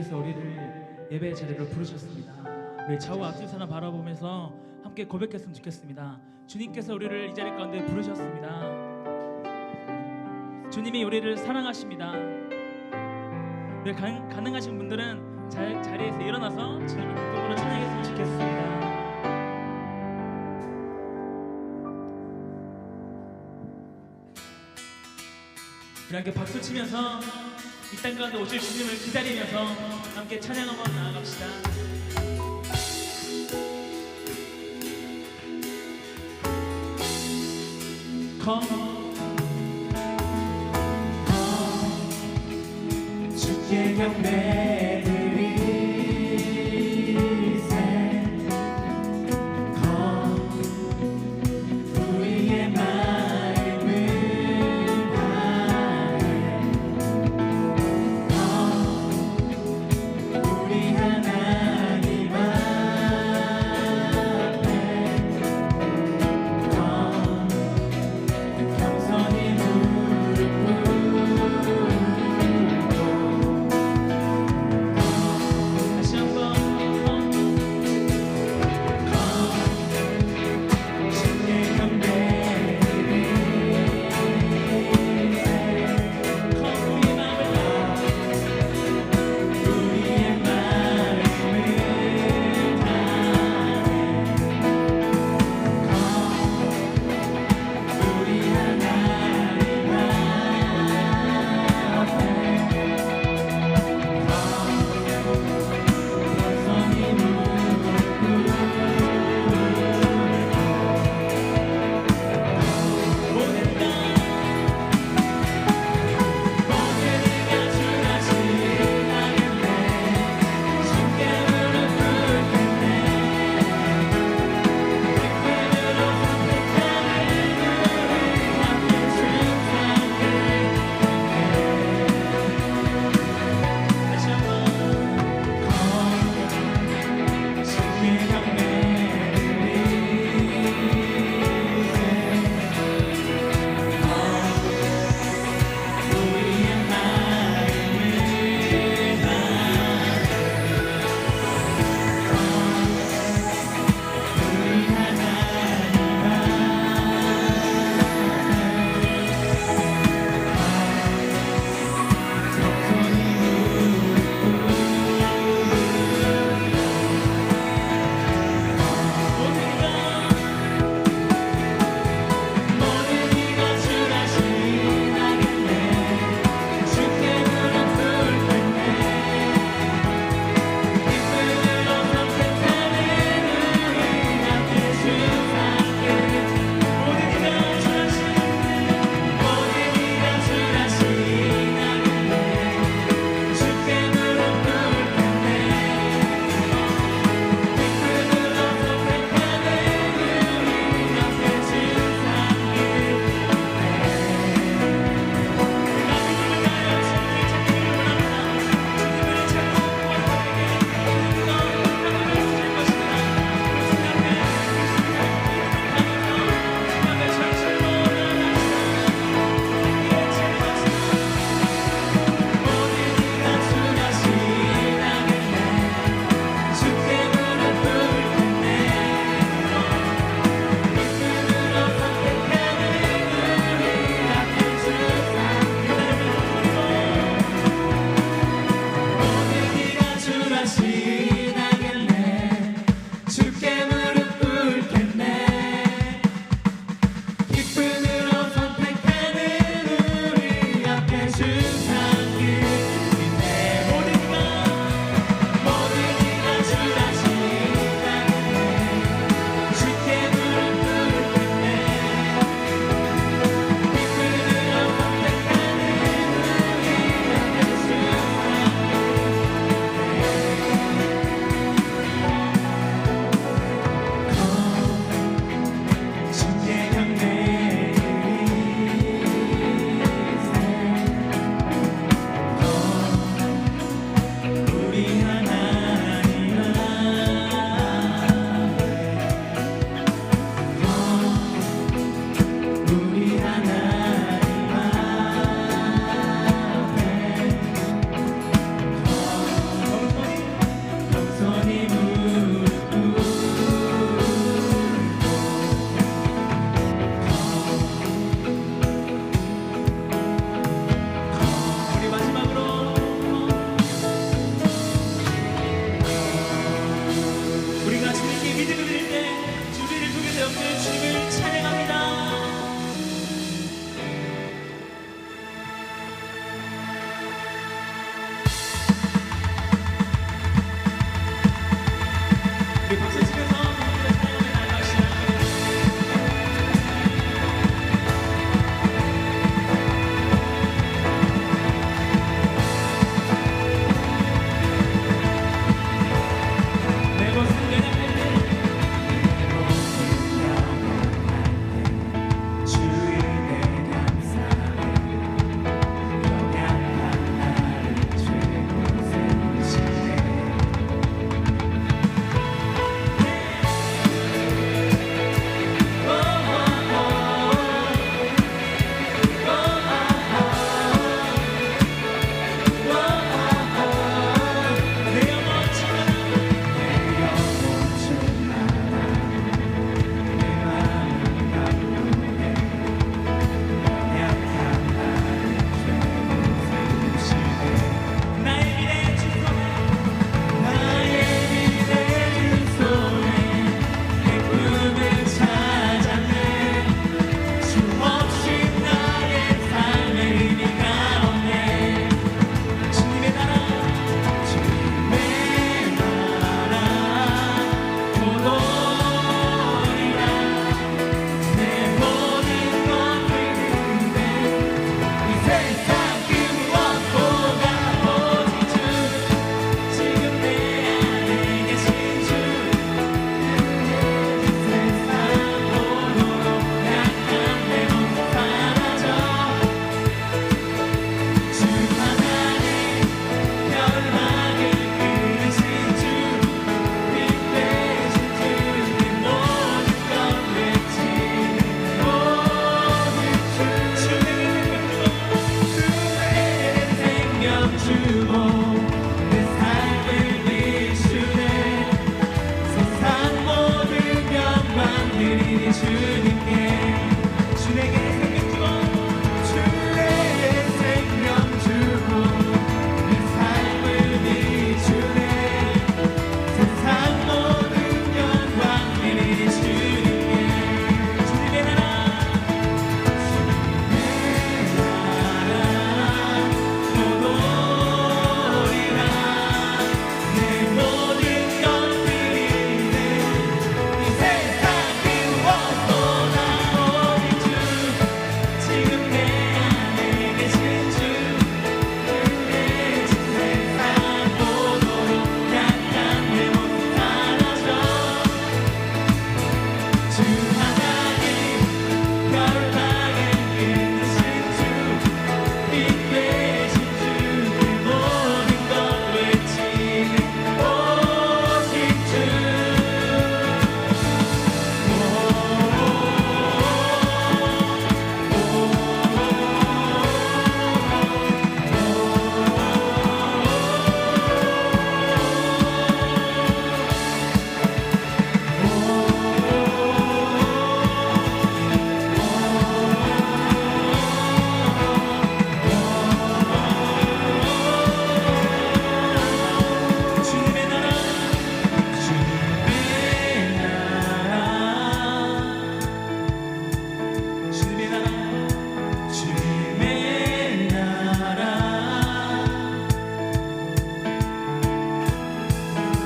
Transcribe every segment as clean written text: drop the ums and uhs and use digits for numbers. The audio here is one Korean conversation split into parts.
주님께서 우리를 예배의 자리로 부르셨습니다. 우리 좌우 앞뒤 사람 바라보면서 함께 고백했으면 좋겠습니다. 주님께서 우리를 이 자리 가운데 부르셨습니다. 주님이 우리를 사랑하십니다. 우리 가능하신 분들은 자리에서 일어나서 주님을 기쁨으로 찬양했으면 좋겠습니다. 우리 함께 박수 치면서 이 땅 가운데 오실 주님을 기다리면서 함께 찬양 한번 나아갑시다. 주께 경배드리세 우리의 마음을 다해 우리 하나님 앞에 겸손히 무릎 꿇고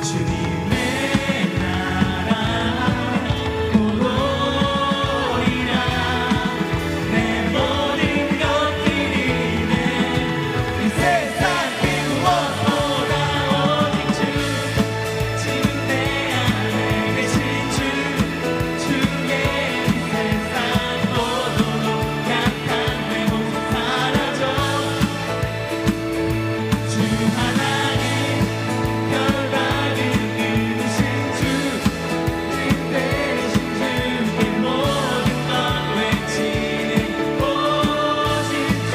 주님의 나라 오리라 내 모든 것들이 이 세상 그 무엇보다 오직 주 지금 내 안에 계신 주 주의 이 세상 모두도 약한 내 모습 사라져 주 하나님 결박을 끊으신 주 뜻대신 주의 모든 것 외치는 오직 주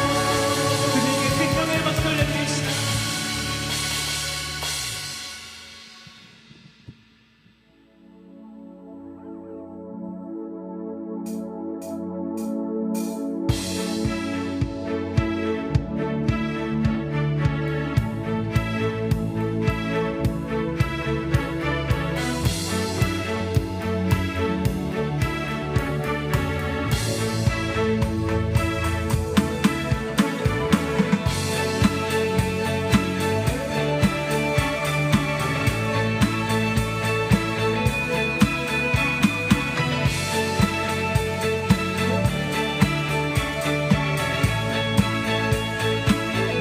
그에게 생명의 박수 올려드립시다.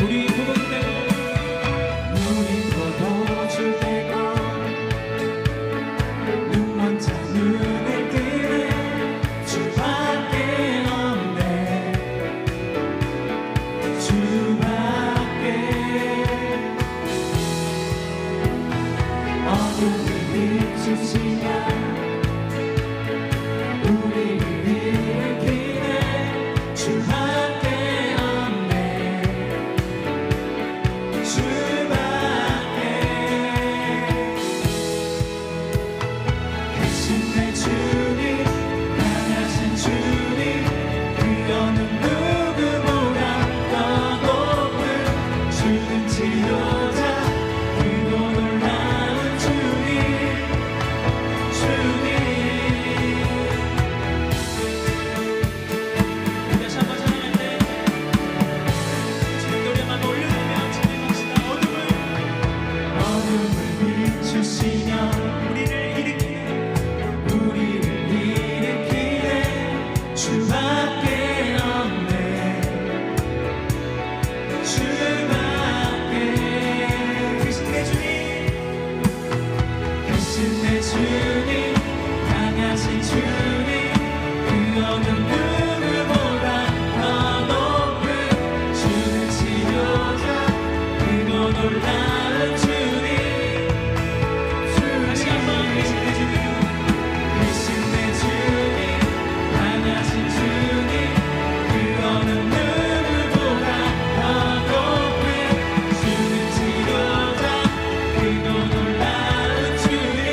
우리 부부대로 우리 포도주 되고 눈먼 자 눈을 뜨는 주밖에 없네 주밖에 어둠을 비추시며 우리를 일으키는 주밖에 없네 주밖에 크신 내 주님 강하신 주님 그 어느 누구보다 더 높은 주는 치료자 그고 놀라운 주님 다시 한번 찬양할 때 주님 노래만 올려주며 찬양합시다. 어둠을 비추시며 우리를 일으키는 주밖에 없네 주밖에 크신 내 주님 크신 내 주님 강하신 주님 그 어느 누구보다 더 높은 주는 치료자 그고 놀라운 주님 다시 한번 크신 내 주님 크신 내 주님 강하신 주님 그 어느 누구보다 더 높은 주는 치료자 그고 놀라운 주님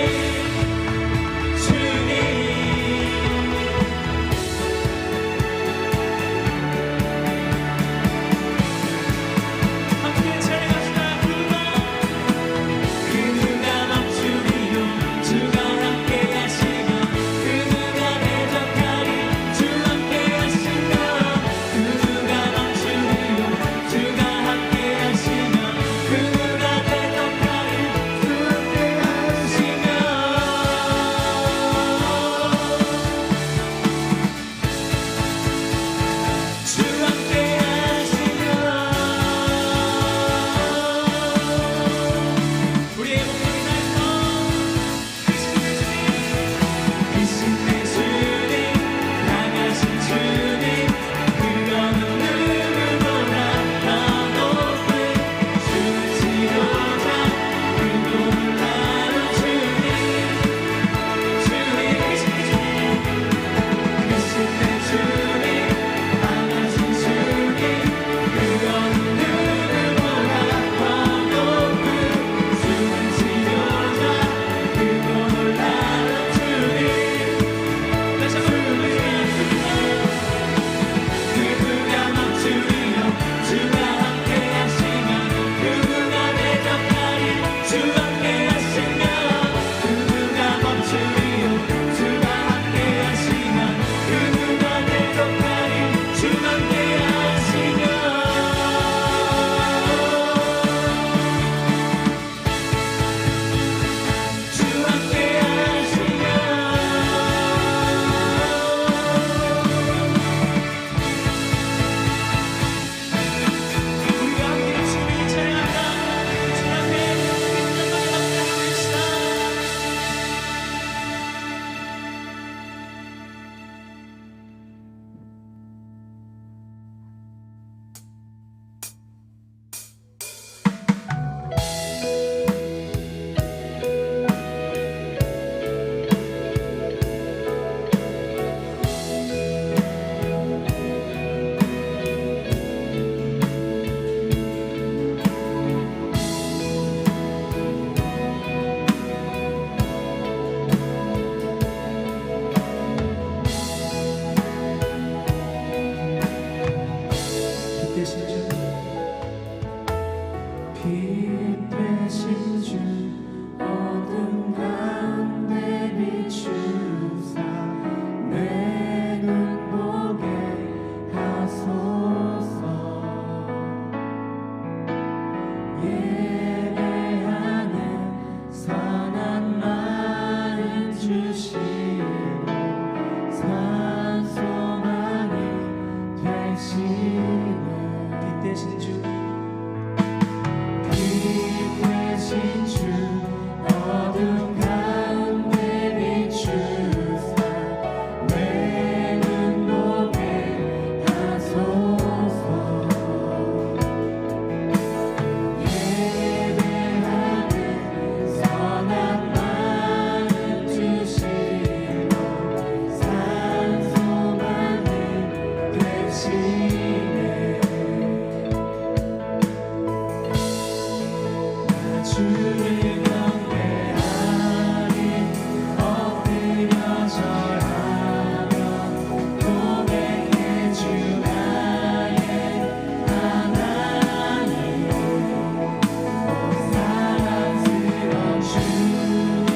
선한 마음 주시고 선 소망이 되시네 빛 대신 주 빛 대신 주 어둠 가운데 비추사 내 눈 보게 하소서 예배하는 선한 마음 주시고 산 소망이 되시네 주를 경배하리 엎드려 절하며 고백해 주 나의 하나님 사랑스런 주님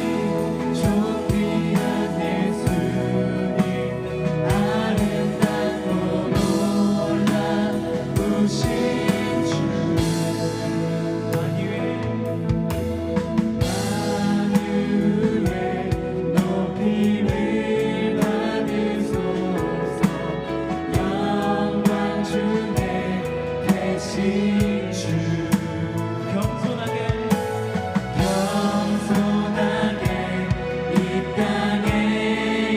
존귀한 예수님 아름답고 놀라우신 주 만유의 높임을 받으소서 영광 주내 되신 주 겸손하게 이 땅에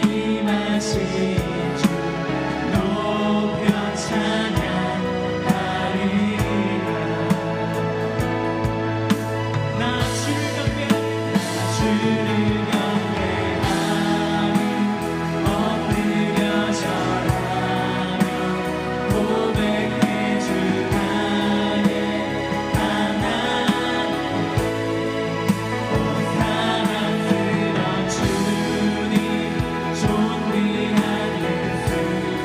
임하신 주 높여 찬양하리라 나 주를 경배하리 주를 경배하리 엎드려 절하며 고백해 주 나의 하나님 사랑스런 주님 존귀한 예수님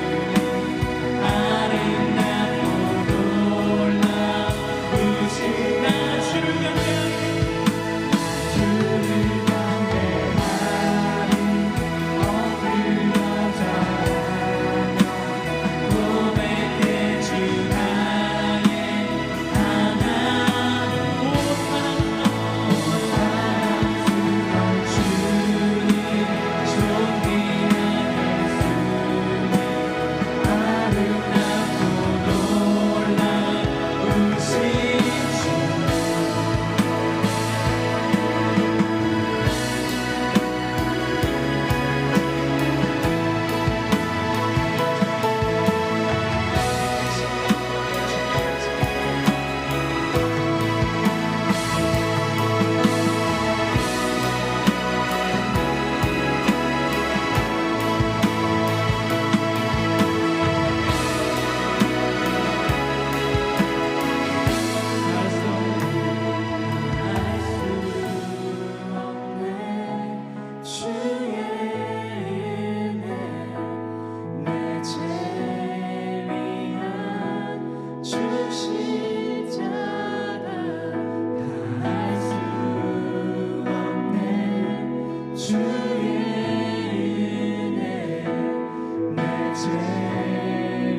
아름답고 놀라우신 나 주를 경배하리 주를 경배하리 엎드려 절하며 고백해 주 나의 하나님 사랑스러운 주님 존귀한 예수님 아름답고 놀라우신 주 주의 은혜 내 죄 위한 주 십자가 다할 수 없네 주의 은혜 내 죄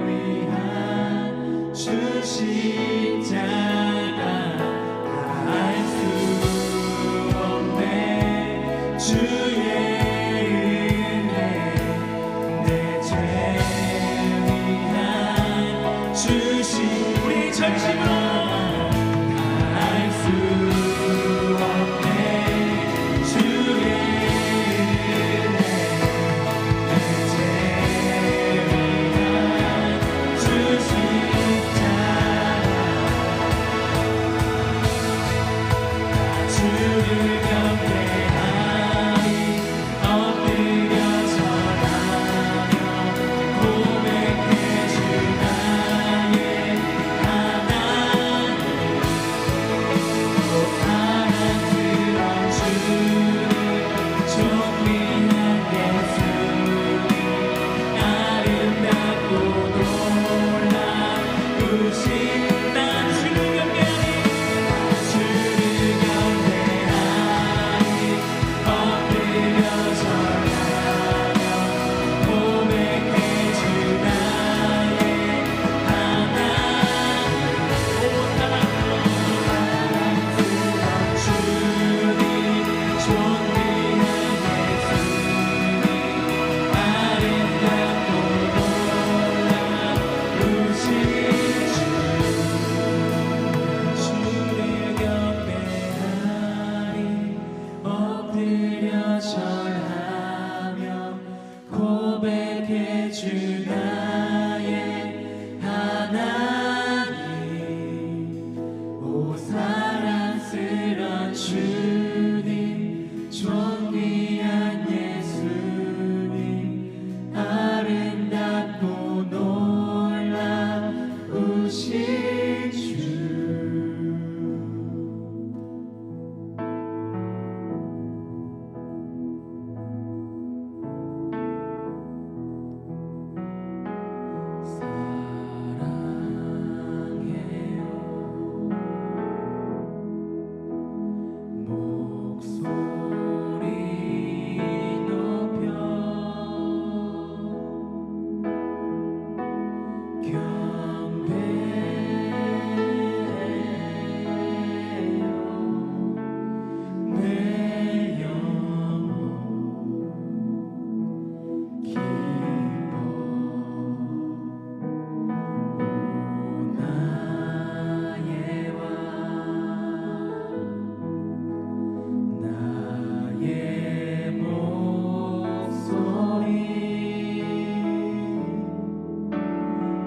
위한 주 십자가 다할 수 없네 주의 은혜 내 죄 위한 주신 우리 전심으로 다할 수 없네 주의 은혜 내 죄 위한 주신 자라 주를 경배하리 절하며 고백해 주 나의 하나님. 오 사랑스런 주님, 존귀한 예수님, 아름답고 놀라우신 주. 목소리 높여 경배해요. 내 영혼 기뻐. 오 나의 왕, 나의 목소리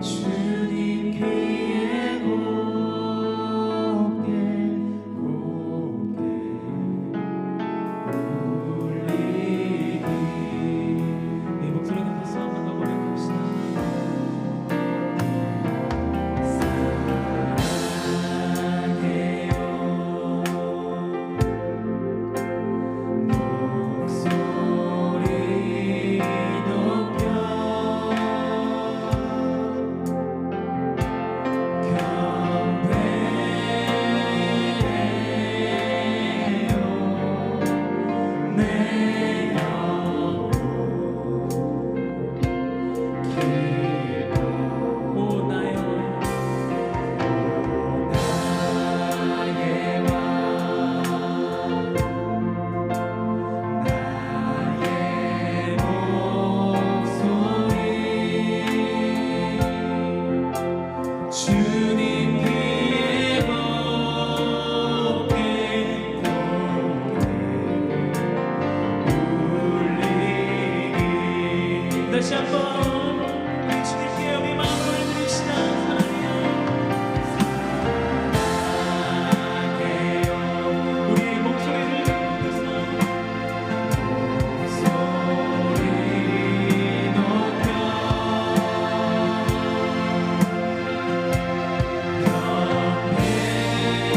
주님 귀에 곱게 울리기. 네, 목소리 높여서 한번 더 고백합시다. 사랑해요. 목소리 높여 경배해요. 내 영혼 기뻐. 오 나의 왕, 나의 왕, 나의 목소리 주님 귀에 곱게 울리기. 다시 한번 우리 주님께 우리 마음을 드립시다. 사랑해요. 사랑해요. 우리의 목소리를 높여서 소리 높여 경배해요.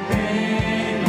내 영혼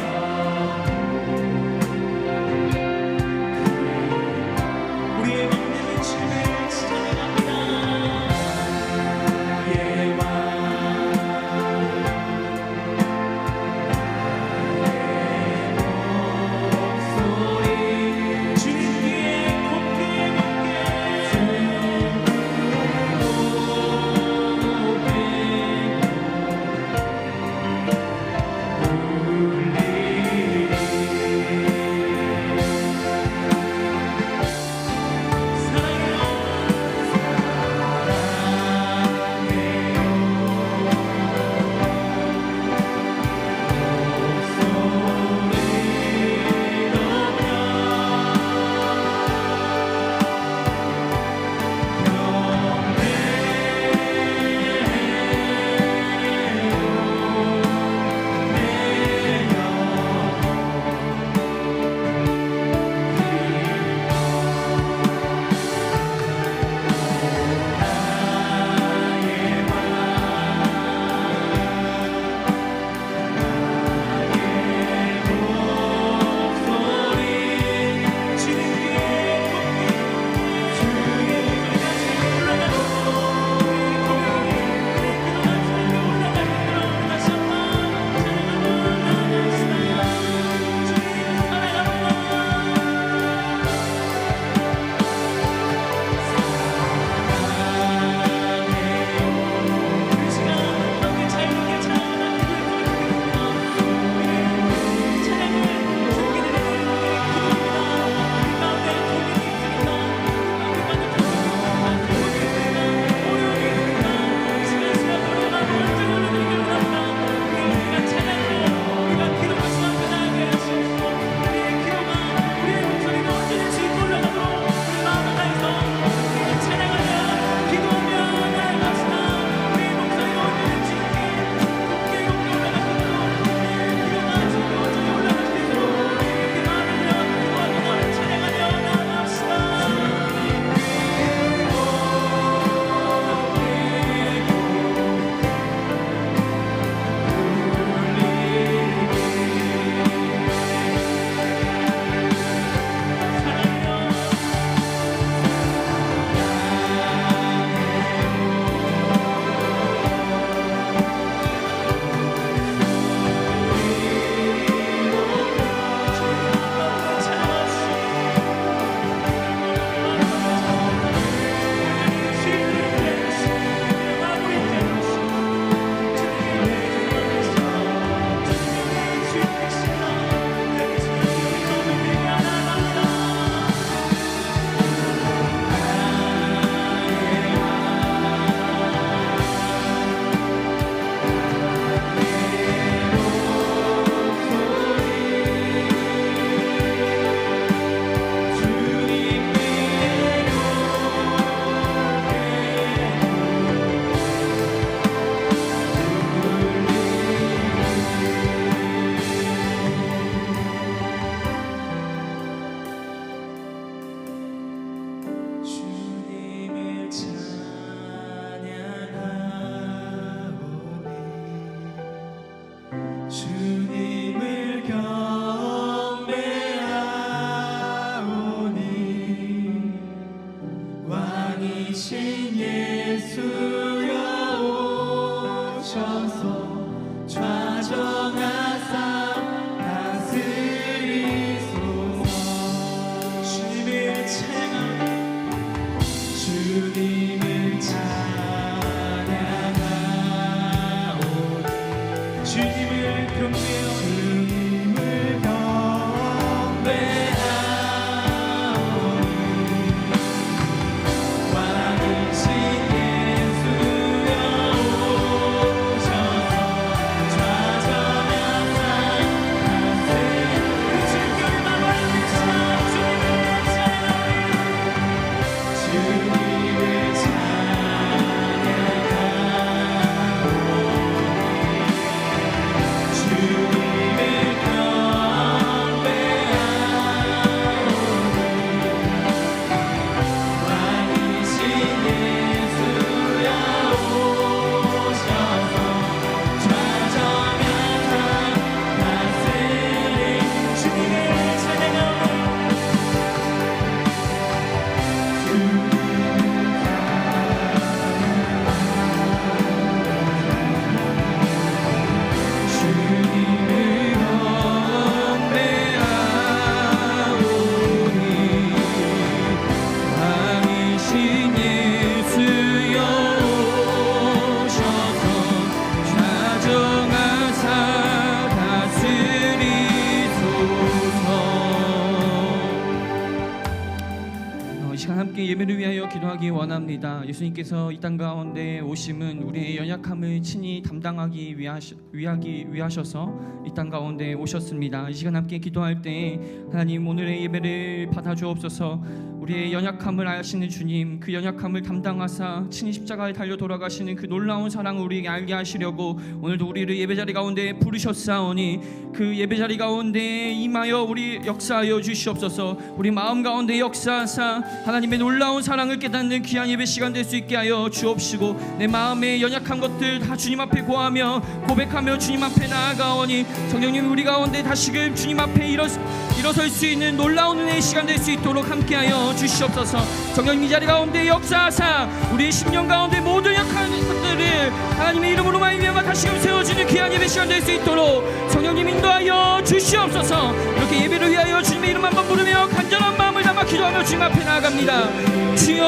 예배를 위하여 기도하기 원합니다. 예수님께서 이 땅 가운데 오심은 우리의 연약함을 친히 담당하기 위하셔서 이 땅 가운데 오셨습니다. 이 시간 함께 기도할 때 하나님 오늘의 예배를 받아주옵소서. 우리의 연약함을 아시는 주님, 그 연약함을 담당하사 친히 십자가에 달려 돌아가시는 그 놀라운 사랑을 우리에게 알게 하시려고 오늘도 우리를 예배자리 가운데 부르셨사오니 그 예배자리 가운데 임하여 우리 역사하여 주시옵소서. 우리 마음 가운데 역사하사 하나님의 놀라운 사랑을 깨닫는 귀한 예배 시간 될 수 있게 하여 주옵시고, 내 마음의 연약한 것들 다 주님 앞에 고하며 고백하며 주님 앞에 나아가오니 성령님 우리 가운데 다시금 주님 앞에 일어설 수 있는 놀라운 은혜의 시간 될 수 있도록 함께하여 주시옵소서. 성령님 이 자리 가운데 역사하사 우리의 심령 가운데 모든 약한 것들을 하나님의 이름으로 말미암아 다시금 세워주는 귀한 예배 시간 될 수 있도록 성령님 인도하여 주시옵소서. 이렇게 예배를 위하여 주님의 이름 한번 부르며 간절한 마음을 담아 기도하며 주님 앞에 나아갑니다. 주여,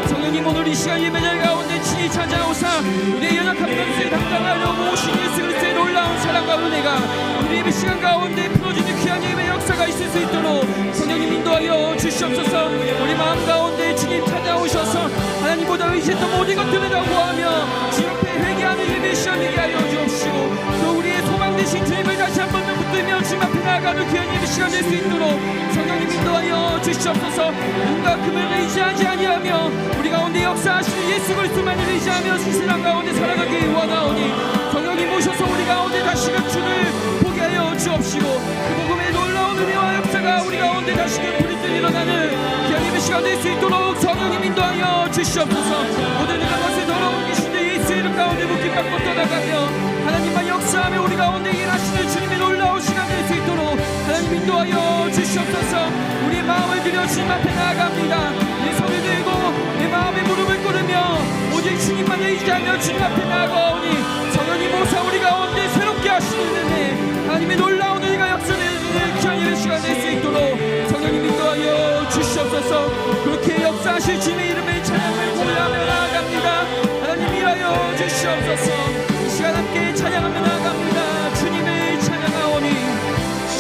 성령님 오늘 이 시간 예배자리 가운데 친히 찾아오사 우리의 연약한 것을 담당하려고 오신 예수 그리스도의 놀라운 사랑과 은혜가 우리 예배 시간 가운데 풀어지는 귀한 예배 역사가 있을 수 있도록 성령님 인도하여 주시옵소서. 우리 마음 가운데 주님 찾아오셔서 하나님보다 의지했던 모든 것들을 다 구하며 주님 앞에 회개하는 예배 시간 되게 하여 주옵시고, 또 우리의 소망 되신 주님을 다시 한 번 더 붙들며 주님 앞에 나아가는 귀한 예배 시간 될 수 있도록 성령님 인도하여 주시옵소서. 누군가 금을 의지하지 아니하며 우리 가운데 역사하시는 예수 그리스도만을 의지하며 이 세상 가운데 살아가기 원하오니 성령님 오셔서 우리 가운데 다시금 주를 보게 하여 주옵시고, 그 복음의 놀라운 은혜와 역사가 우리 가운데 다시금 부리듯 일어나는 귀한 예배 시간 될 수 있도록 성령님 인도하여 주시옵소서. 모든 것을 더러운 귀신들 예수 이름 가운데 묶임받고 떠나가며 하나님만 역사하며 우리 가운데 일하시는 주님의 놀라운 시간 될 수 있도록 하나님 인도하여 주시옵소서. 우리의 마음을 들여 주님 앞에 나아갑니다. 내 손을 들고 내 마음의 무릎을 꿇으며 오직 주님만 의지하며 주님 앞에 나아가오니 성령님 오사 우리 가운데 새롭게 하시는 은혜, 하나님의 놀라운 은혜가 역사되는 귀한 예배 시간 될 수 있도록 성령님 인도하여 주시옵소서. 그렇게 역사하실 주님의 이름의 찬양을 고백하며 나아갑니다. 하나님 일하여 주시옵소서. 이 시간 함께 찬양하며 나아갑니다. 주님을 찬양하오니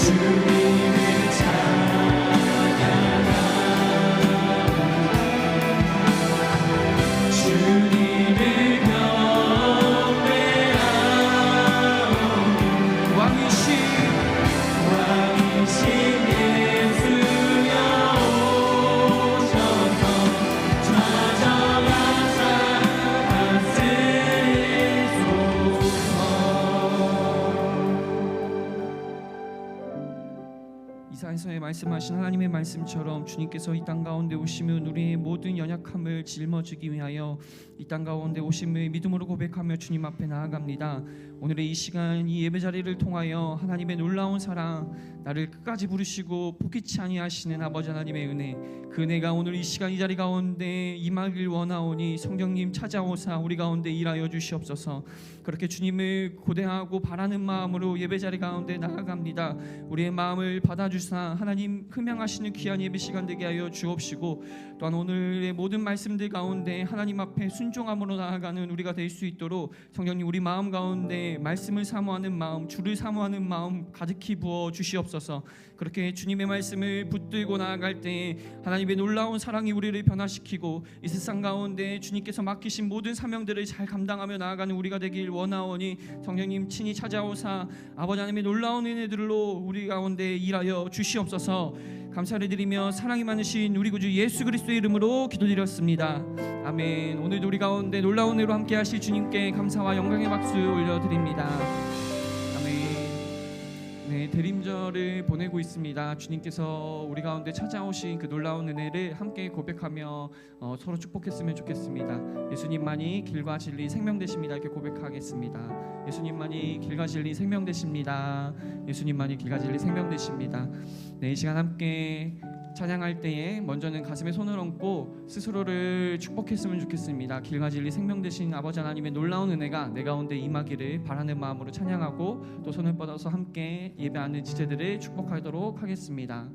주님을 찬양하라. 주님을 경배하오. 왕이신 예수여 오셔서 찾아와 이사야서에 말씀하신 하나님의 말씀처럼 주님께서 이 땅 가운데 오시면 우리의 모든 연약함을 짊어지기 위하여 이 땅 가운데 오심을 믿음으로 고백하며 주님 앞에 나아갑니다. 오늘의 이 시간 이 예배 자리를 통하여 하나님의 놀라운 사랑, 나를 끝까지 부르시고 포기치 아니하시는 아버지 하나님의 은혜, 그 은혜가 오늘 이 시간 이 자리 가운데 임하길 원하오니 성령님 찾아오사 우리 가운데 일하여 주시옵소서. 그렇게 주님을 고대하고 바라는 마음으로 예배 자리 가운데 나아갑니다. 우리의 마음을 받아주사 하나님 흠양하시는 귀한 예배 시간 되게 하여 주옵시고, 또한 오늘의 모든 말씀들 가운데 하나님 앞에 순종함으로 나아가는 우리가 될 수 있도록 성령님 우리 마음 가운데 말씀을 사모하는 마음, 주를 사모하는 마음 가득히 부어 주시옵소서. 그렇게 주님의 말씀을 붙들고 나아갈 때 하나님의 놀라운 사랑이 우리를 변화시키고 이 세상 가운데 주님께서 맡기신 모든 사명들을 잘 감당하며 나아가는 우리가 되길 원하오니 성령님 친히 찾아오사 아버지 하나님의 놀라운 은혜들로 우리 가운데 일하여 주시옵소서. 감사를 드리며 사랑이 많으신 우리 구주 예수 그리스도의 이름으로 기도드렸습니다. 아멘. 오늘도 우리 가운데 놀라운 은혜로 함께 하실 주님께 감사와 영광의 박수 올려드립니다. 아멘. 네, 대림절을 보내고 있습니다. 주님께서 우리 가운데 찾아오신 그 놀라운 은혜를 함께 고백하며 서로 축복했으면 좋겠습니다. 예수님만이 길과 진리 생명 되십니다. 이렇게 고백하겠습니다. 예수님만이 길과 진리 생명 되십니다. 예수님만이 길과 진리 생명 되십니다. 네, 이 시간 함께 찬양할 때에 먼저는 가슴에 손을 얹고 스스로를 축복했으면 좋겠습니다. 길과 진리 생명 되신 아버지 하나님의 놀라운 은혜가 내 가운데 임하기를 바라는 마음으로 찬양하고 또 손을 뻗어서 함께 예배하는 지체들을 축복하도록 하겠습니다.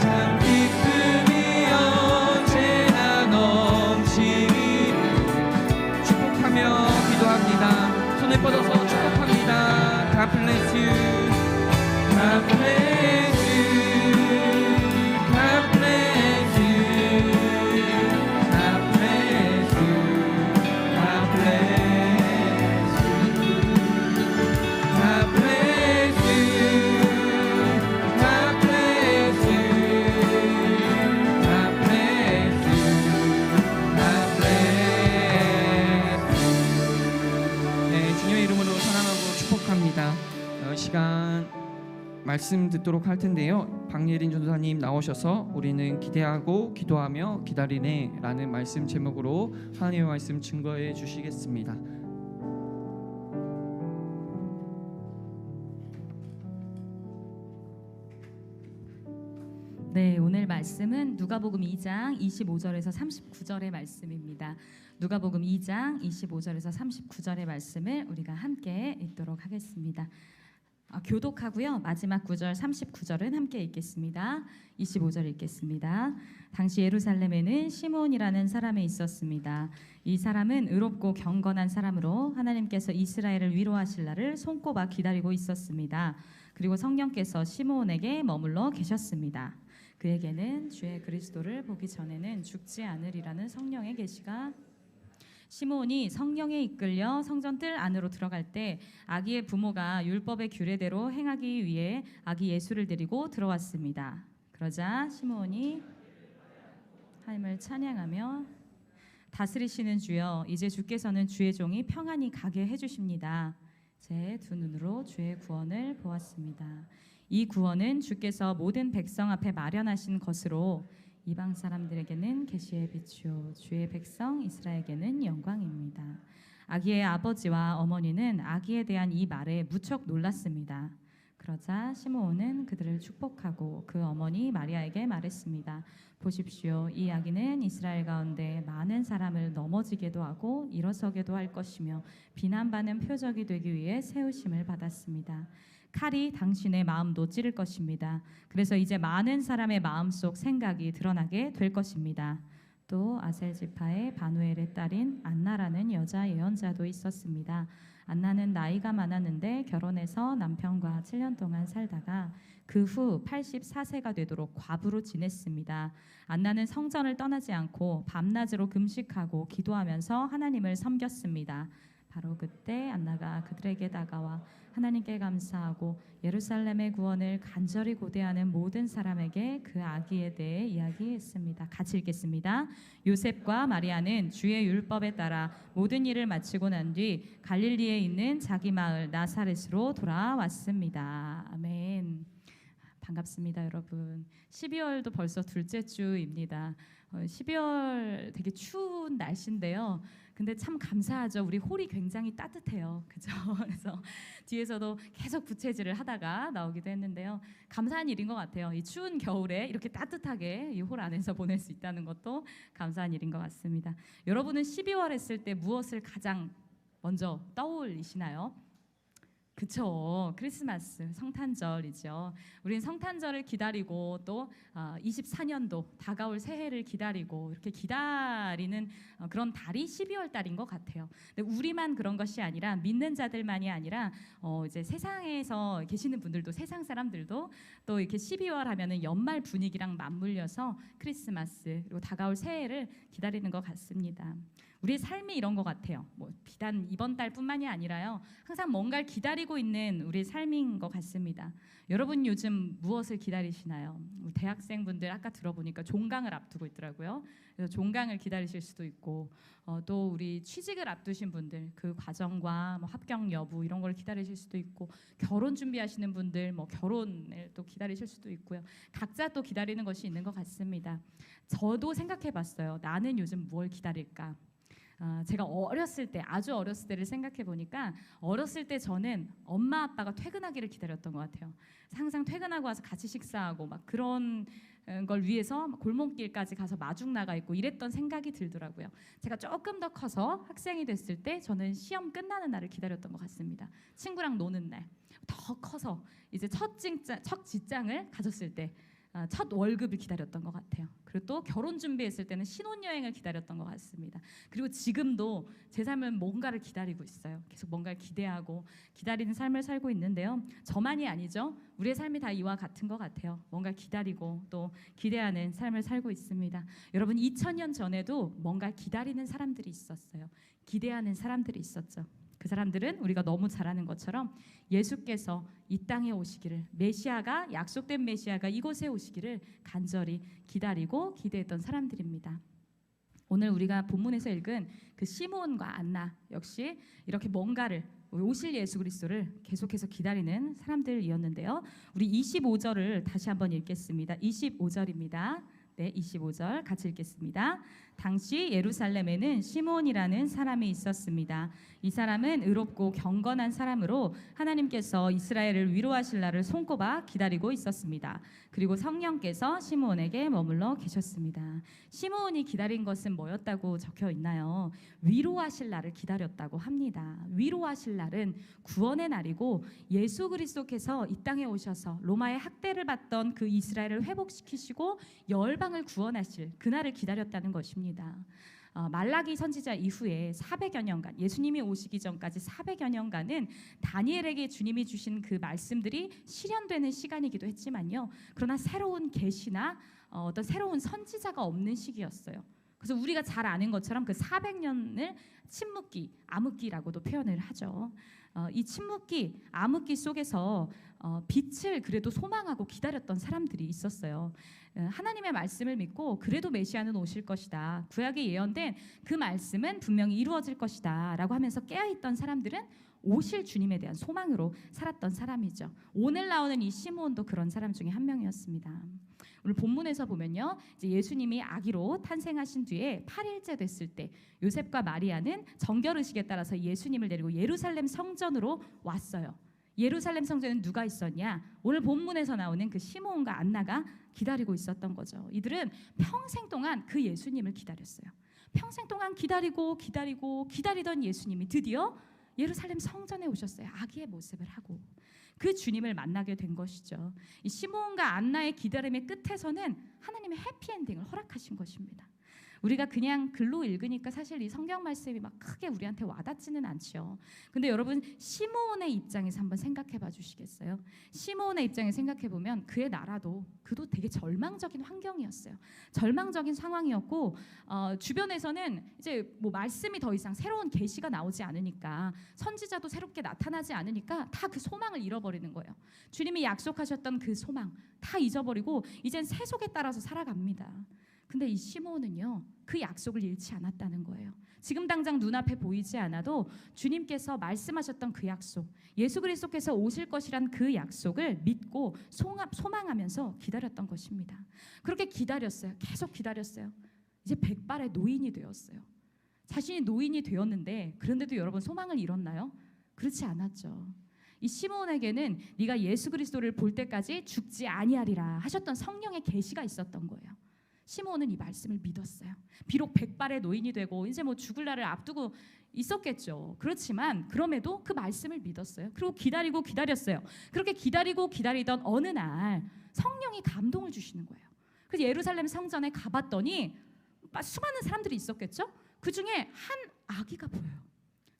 참 기쁨이 언제나 넘치기를 축복하며 기도합니다. 손을 뻗어서 축복합니다. God bless you. God bless you. God bless you. God bless you. God bless you. God bless you. God bless you. God bless you. God bless you. 네, 주님의 이름으로 사랑하고 축복합니다. 시간 말씀 듣도록 할 텐데요. 박예린 전도사님 나오셔서 우리는 기대하고 기도하며 기다리네라는 말씀 제목으로 하나님의 말씀 증거해 주시겠습니다. 네, 오늘 말씀은 누가복음 2장 25절에서 39절의 말씀입니다. 누가복음 2장 25절에서 39절의 말씀을 우리가 함께 읽도록 하겠습니다. 교독하고요. 마지막 9절 39절은 함께 읽겠습니다. 25절 읽겠습니다. 당시 예루살렘에는 시므온이라는 사람이 있었습니다. 이 사람은 의롭고 경건한 사람으로 하나님께서 이스라엘을 위로하실 날을 손꼽아 기다리고 있었습니다. 그리고 성령께서 시므온에게 머물러 계셨습니다. 그에게는 주의 그리스도를 보기 전에는 죽지 않으리라는 성령의 계시가 시므온이 성령에 이끌려 성전 뜰 안으로 들어갈 때 아기의 부모가 율법의 규례대로 행하기 위해 아기 예수를 데리고 들어왔습니다. 그러자 시므온이 하나님을 찬양하며 다스리시는 주여 이제 주께서는 주의 종이 평안히 가게 해주십니다. 제 두 눈으로 주의 구원을 보았습니다. 이 구원은 주께서 모든 백성 앞에 마련하신 것으로 이방 사람들에게는 계시의 빛이요 주의 백성 이스라엘에게는 영광입니다. 아기의 아버지와 어머니는 아기에 대한 이 말에 무척 놀랐습니다. 그러자 시므온은 그들을 축복하고 그 어머니 마리아에게 말했습니다. 보십시오, 이 아기는 이스라엘 가운데 많은 사람을 넘어지게도 하고 일어서게도 할 것이며 비난받는 표적이 되기 위해 세우심을 받았습니다. 칼이 당신의 마음도 찌를 것입니다. 그래서 이제 많은 사람의 마음속 생각이 드러나게 될 것입니다. 또 아셀 지파의 바누엘의 딸인 안나라는 여자 예언자도 있었습니다. 안나는 나이가 많았는데 결혼해서 남편과 7년 동안 살다가 그 후 84세가 되도록 과부로 지냈습니다. 안나는 성전을 떠나지 않고 밤낮으로 금식하고 기도하면서 하나님을 섬겼습니다. 바로 그때 안나가 그들에게 다가와 하나님께 감사하고 예루살렘의 구원을 간절히 고대하는 모든 사람에게 그 아기에 대해 이야기했습니다. 같이 읽겠습니다. 요셉과 마리아는 주의 율법에 따라 모든 일을 마치고 난 뒤 갈릴리에 있는 자기 마을 나사렛으로 돌아왔습니다. 아멘. 반갑습니다, 여러분. 12월도 벌써 둘째 주입니다. 12월 되게 추운 날씨인데요. 근데 참 감사하죠. 우리 홀이 굉장히 따뜻해요. 그죠? 그래서 뒤에서도 계속 부채질을 하다가 나오기도 했는데요. 감사한 일인 것 같아요. 이 추운 겨울에 이렇게 따뜻하게 이 홀 안에서 보낼 수 있다는 것도 감사한 일인 것 같습니다. 여러분은 12월 했을 때 무엇을 가장 먼저 떠올리시나요? 그쵸, 크리스마스, 성탄절이죠. 우리는 성탄절을 기다리고 또 24년도 다가올 새해를 기다리고 이렇게 기다리는 그런 달이 12월 달인 것 같아요. 근데 우리만 그런 것이 아니라 믿는 자들만이 아니라 이제 세상에서 계시는 분들도 세상 사람들도 또 이렇게 12월 하면은 연말 분위기랑 맞물려서 크리스마스 그리고 다가올 새해를 기다리는 것 같습니다. 우리의 삶이 이런 것 같아요. 뭐 비단 이번 달뿐만이 아니라요. 항상 뭔가를 기다리고 있는 우리의 삶인 것 같습니다. 여러분 요즘 무엇을 기다리시나요? 우리 대학생분들 아까 들어보니까 종강을 앞두고 있더라고요. 그래서 종강을 기다리실 수도 있고 또 우리 취직을 앞두신 분들 그 과정과 뭐 합격 여부 이런 걸 기다리실 수도 있고 결혼 준비하시는 분들 뭐 결혼을 또 기다리실 수도 있고요. 각자 또 기다리는 것이 있는 것 같습니다. 저도 생각해봤어요. 나는 요즘 뭘 기다릴까? 제가 어렸을 때 아주 어렸을 때를 생각해 보니까 어렸을 때 저는 엄마 아빠가 퇴근하기를 기다렸던 것 같아요. 항상 퇴근하고 와서 같이 식사하고 막 그런 걸 위해서 골목길까지 가서 마중 나가 있고 이랬던 생각이 들더라고요. 제가 조금 더 커서 학생이 됐을 때 저는 시험 끝나는 날을 기다렸던 것 같습니다. 친구랑 노는 날. 더 커서 이제 첫 직장을 가졌을 때 첫 월급을 기다렸던 것 같아요. 그리고 또 결혼 준비했을 때는 신혼여행을 기다렸던 것 같습니다. 그리고 지금도 제 삶은 뭔가를 기다리고 있어요. 계속 뭔가를 기대하고 기다리는 삶을 살고 있는데요. 저만이 아니죠. 우리의 삶이 다 이와 같은 것 같아요. 뭔가 기다리고 또 기대하는 삶을 살고 있습니다. 여러분 2000년 전에도 뭔가 기다리는 사람들이 있었어요. 기대하는 사람들이 있었죠. 그 사람들은 우리가 너무 잘 아는 것처럼 예수께서 이 땅에 오시기를, 메시아가, 약속된 메시아가 이곳에 오시기를 간절히 기다리고 기대했던 사람들입니다. 오늘 우리가 본문에서 읽은 그 시므온과 안나 역시 이렇게 뭔가를, 오실 예수 그리스도를 계속해서 기다리는 사람들이었는데요. 우리 25절을 다시 한번 읽겠습니다. 25절입니다. 네, 25절 같이 읽겠습니다. 당시 예루살렘에는 시므온이라는 사람이 있었습니다. 이 사람은 의롭고 경건한 사람으로 하나님께서 이스라엘을 위로하실 날을 손꼽아 기다리고 있었습니다. 그리고 성령께서 시므온에게 머물러 계셨습니다. 시므온이 기다린 것은 뭐였다고 적혀 있나요? 위로하실 날을 기다렸다고 합니다. 위로하실 날은 구원의 날이고 예수 그리스도께서 이 땅에 오셔서 로마의 학대를 받던 그 이스라엘을 회복시키시고 열방을 구원하실 그날을 기다렸다는 것입니다. 말라기 선지자 이후에 400여 년간, 예수님이 오시기 전까지 400여 년간은 다니엘에게 주님이 주신 그 말씀들이 실현되는 시간이기도 했지만요. 그러나 새로운 계시나 어떤 새로운 선지자가 없는 시기였어요. 그래서 우리가 잘 아는 것처럼 그 400년을 침묵기, 암흑기라고도 표현을 하죠. 이 침묵기, 암흑기 속에서 빛을 그래도 소망하고 기다렸던 사람들이 있었어요. 하나님의 말씀을 믿고 그래도 메시아는 오실 것이다. 구약에 예언된 그 말씀은 분명히 이루어질 것이다 라고 하면서 깨어있던 사람들은 오실 주님에 대한 소망으로 살았던 사람이죠. 오늘 나오는 이 시므온도 그런 사람 중에 한 명이었습니다. 오늘 본문에서 보면요, 이제 예수님이 아기로 탄생하신 뒤에 8일째 됐을 때 요셉과 마리아는 정결의식에 따라서 예수님을 데리고 예루살렘 성전으로 왔어요. 예루살렘 성전에는 누가 있었냐? 오늘 본문에서 나오는 그 시므온과 안나가 기다리고 있었던 거죠. 이들은 평생 동안 그 예수님을 기다렸어요. 평생 동안 기다리던 예수님이 드디어 예루살렘 성전에 오셨어요. 아기의 모습을 하고 그 주님을 만나게 된 것이죠. 이 시므온과 안나의 기다림의 끝에서는 하나님의 해피엔딩을 허락하신 것입니다. 우리가 그냥 글로 읽으니까 사실 이 성경 말씀이 막 크게 우리한테 와닿지는 않죠. 근데 여러분 시므온의 입장에서 한번 생각해 봐 주시겠어요? 시므온의 입장에 생각해 보면 그의 나라도 그도 되게 절망적인 환경이었어요. 절망적인 상황이었고 주변에서는 이제 뭐 말씀이 더 이상 새로운 계시가 나오지 않으니까 선지자도 새롭게 나타나지 않으니까 다 그 소망을 잃어버리는 거예요. 주님이 약속하셨던 그 소망 다 잊어버리고 이젠 세속에 따라서 살아갑니다. 근데 이 시므온은요 그 약속을 잃지 않았다는 거예요. 지금 당장 눈앞에 보이지 않아도 주님께서 말씀하셨던 그 약속, 예수 그리스도께서 오실 것이란 그 약속을 믿고 소망하면서 기다렸던 것입니다. 그렇게 기다렸어요. 계속 기다렸어요. 이제 백발의 노인이 되었어요. 자신이 노인이 되었는데 그런데도 여러분 소망을 잃었나요? 그렇지 않았죠. 이 시므온에게는 네가 예수 그리스도를 볼 때까지 죽지 아니하리라 하셨던 성령의 계시가 있었던 거예요. 시므온은 이 말씀을 믿었어요. 비록 백발의 노인이 되고 이제 뭐 죽을 날을 앞두고 있었겠죠. 그렇지만 그럼에도 그 말씀을 믿었어요. 그리고 기다렸어요. 그렇게 기다리던 어느 날 성령이 감동을 주시는 거예요. 그래서 예루살렘 성전에 가봤더니 수많은 사람들이 있었겠죠. 그 중에 한 아기가 보여요.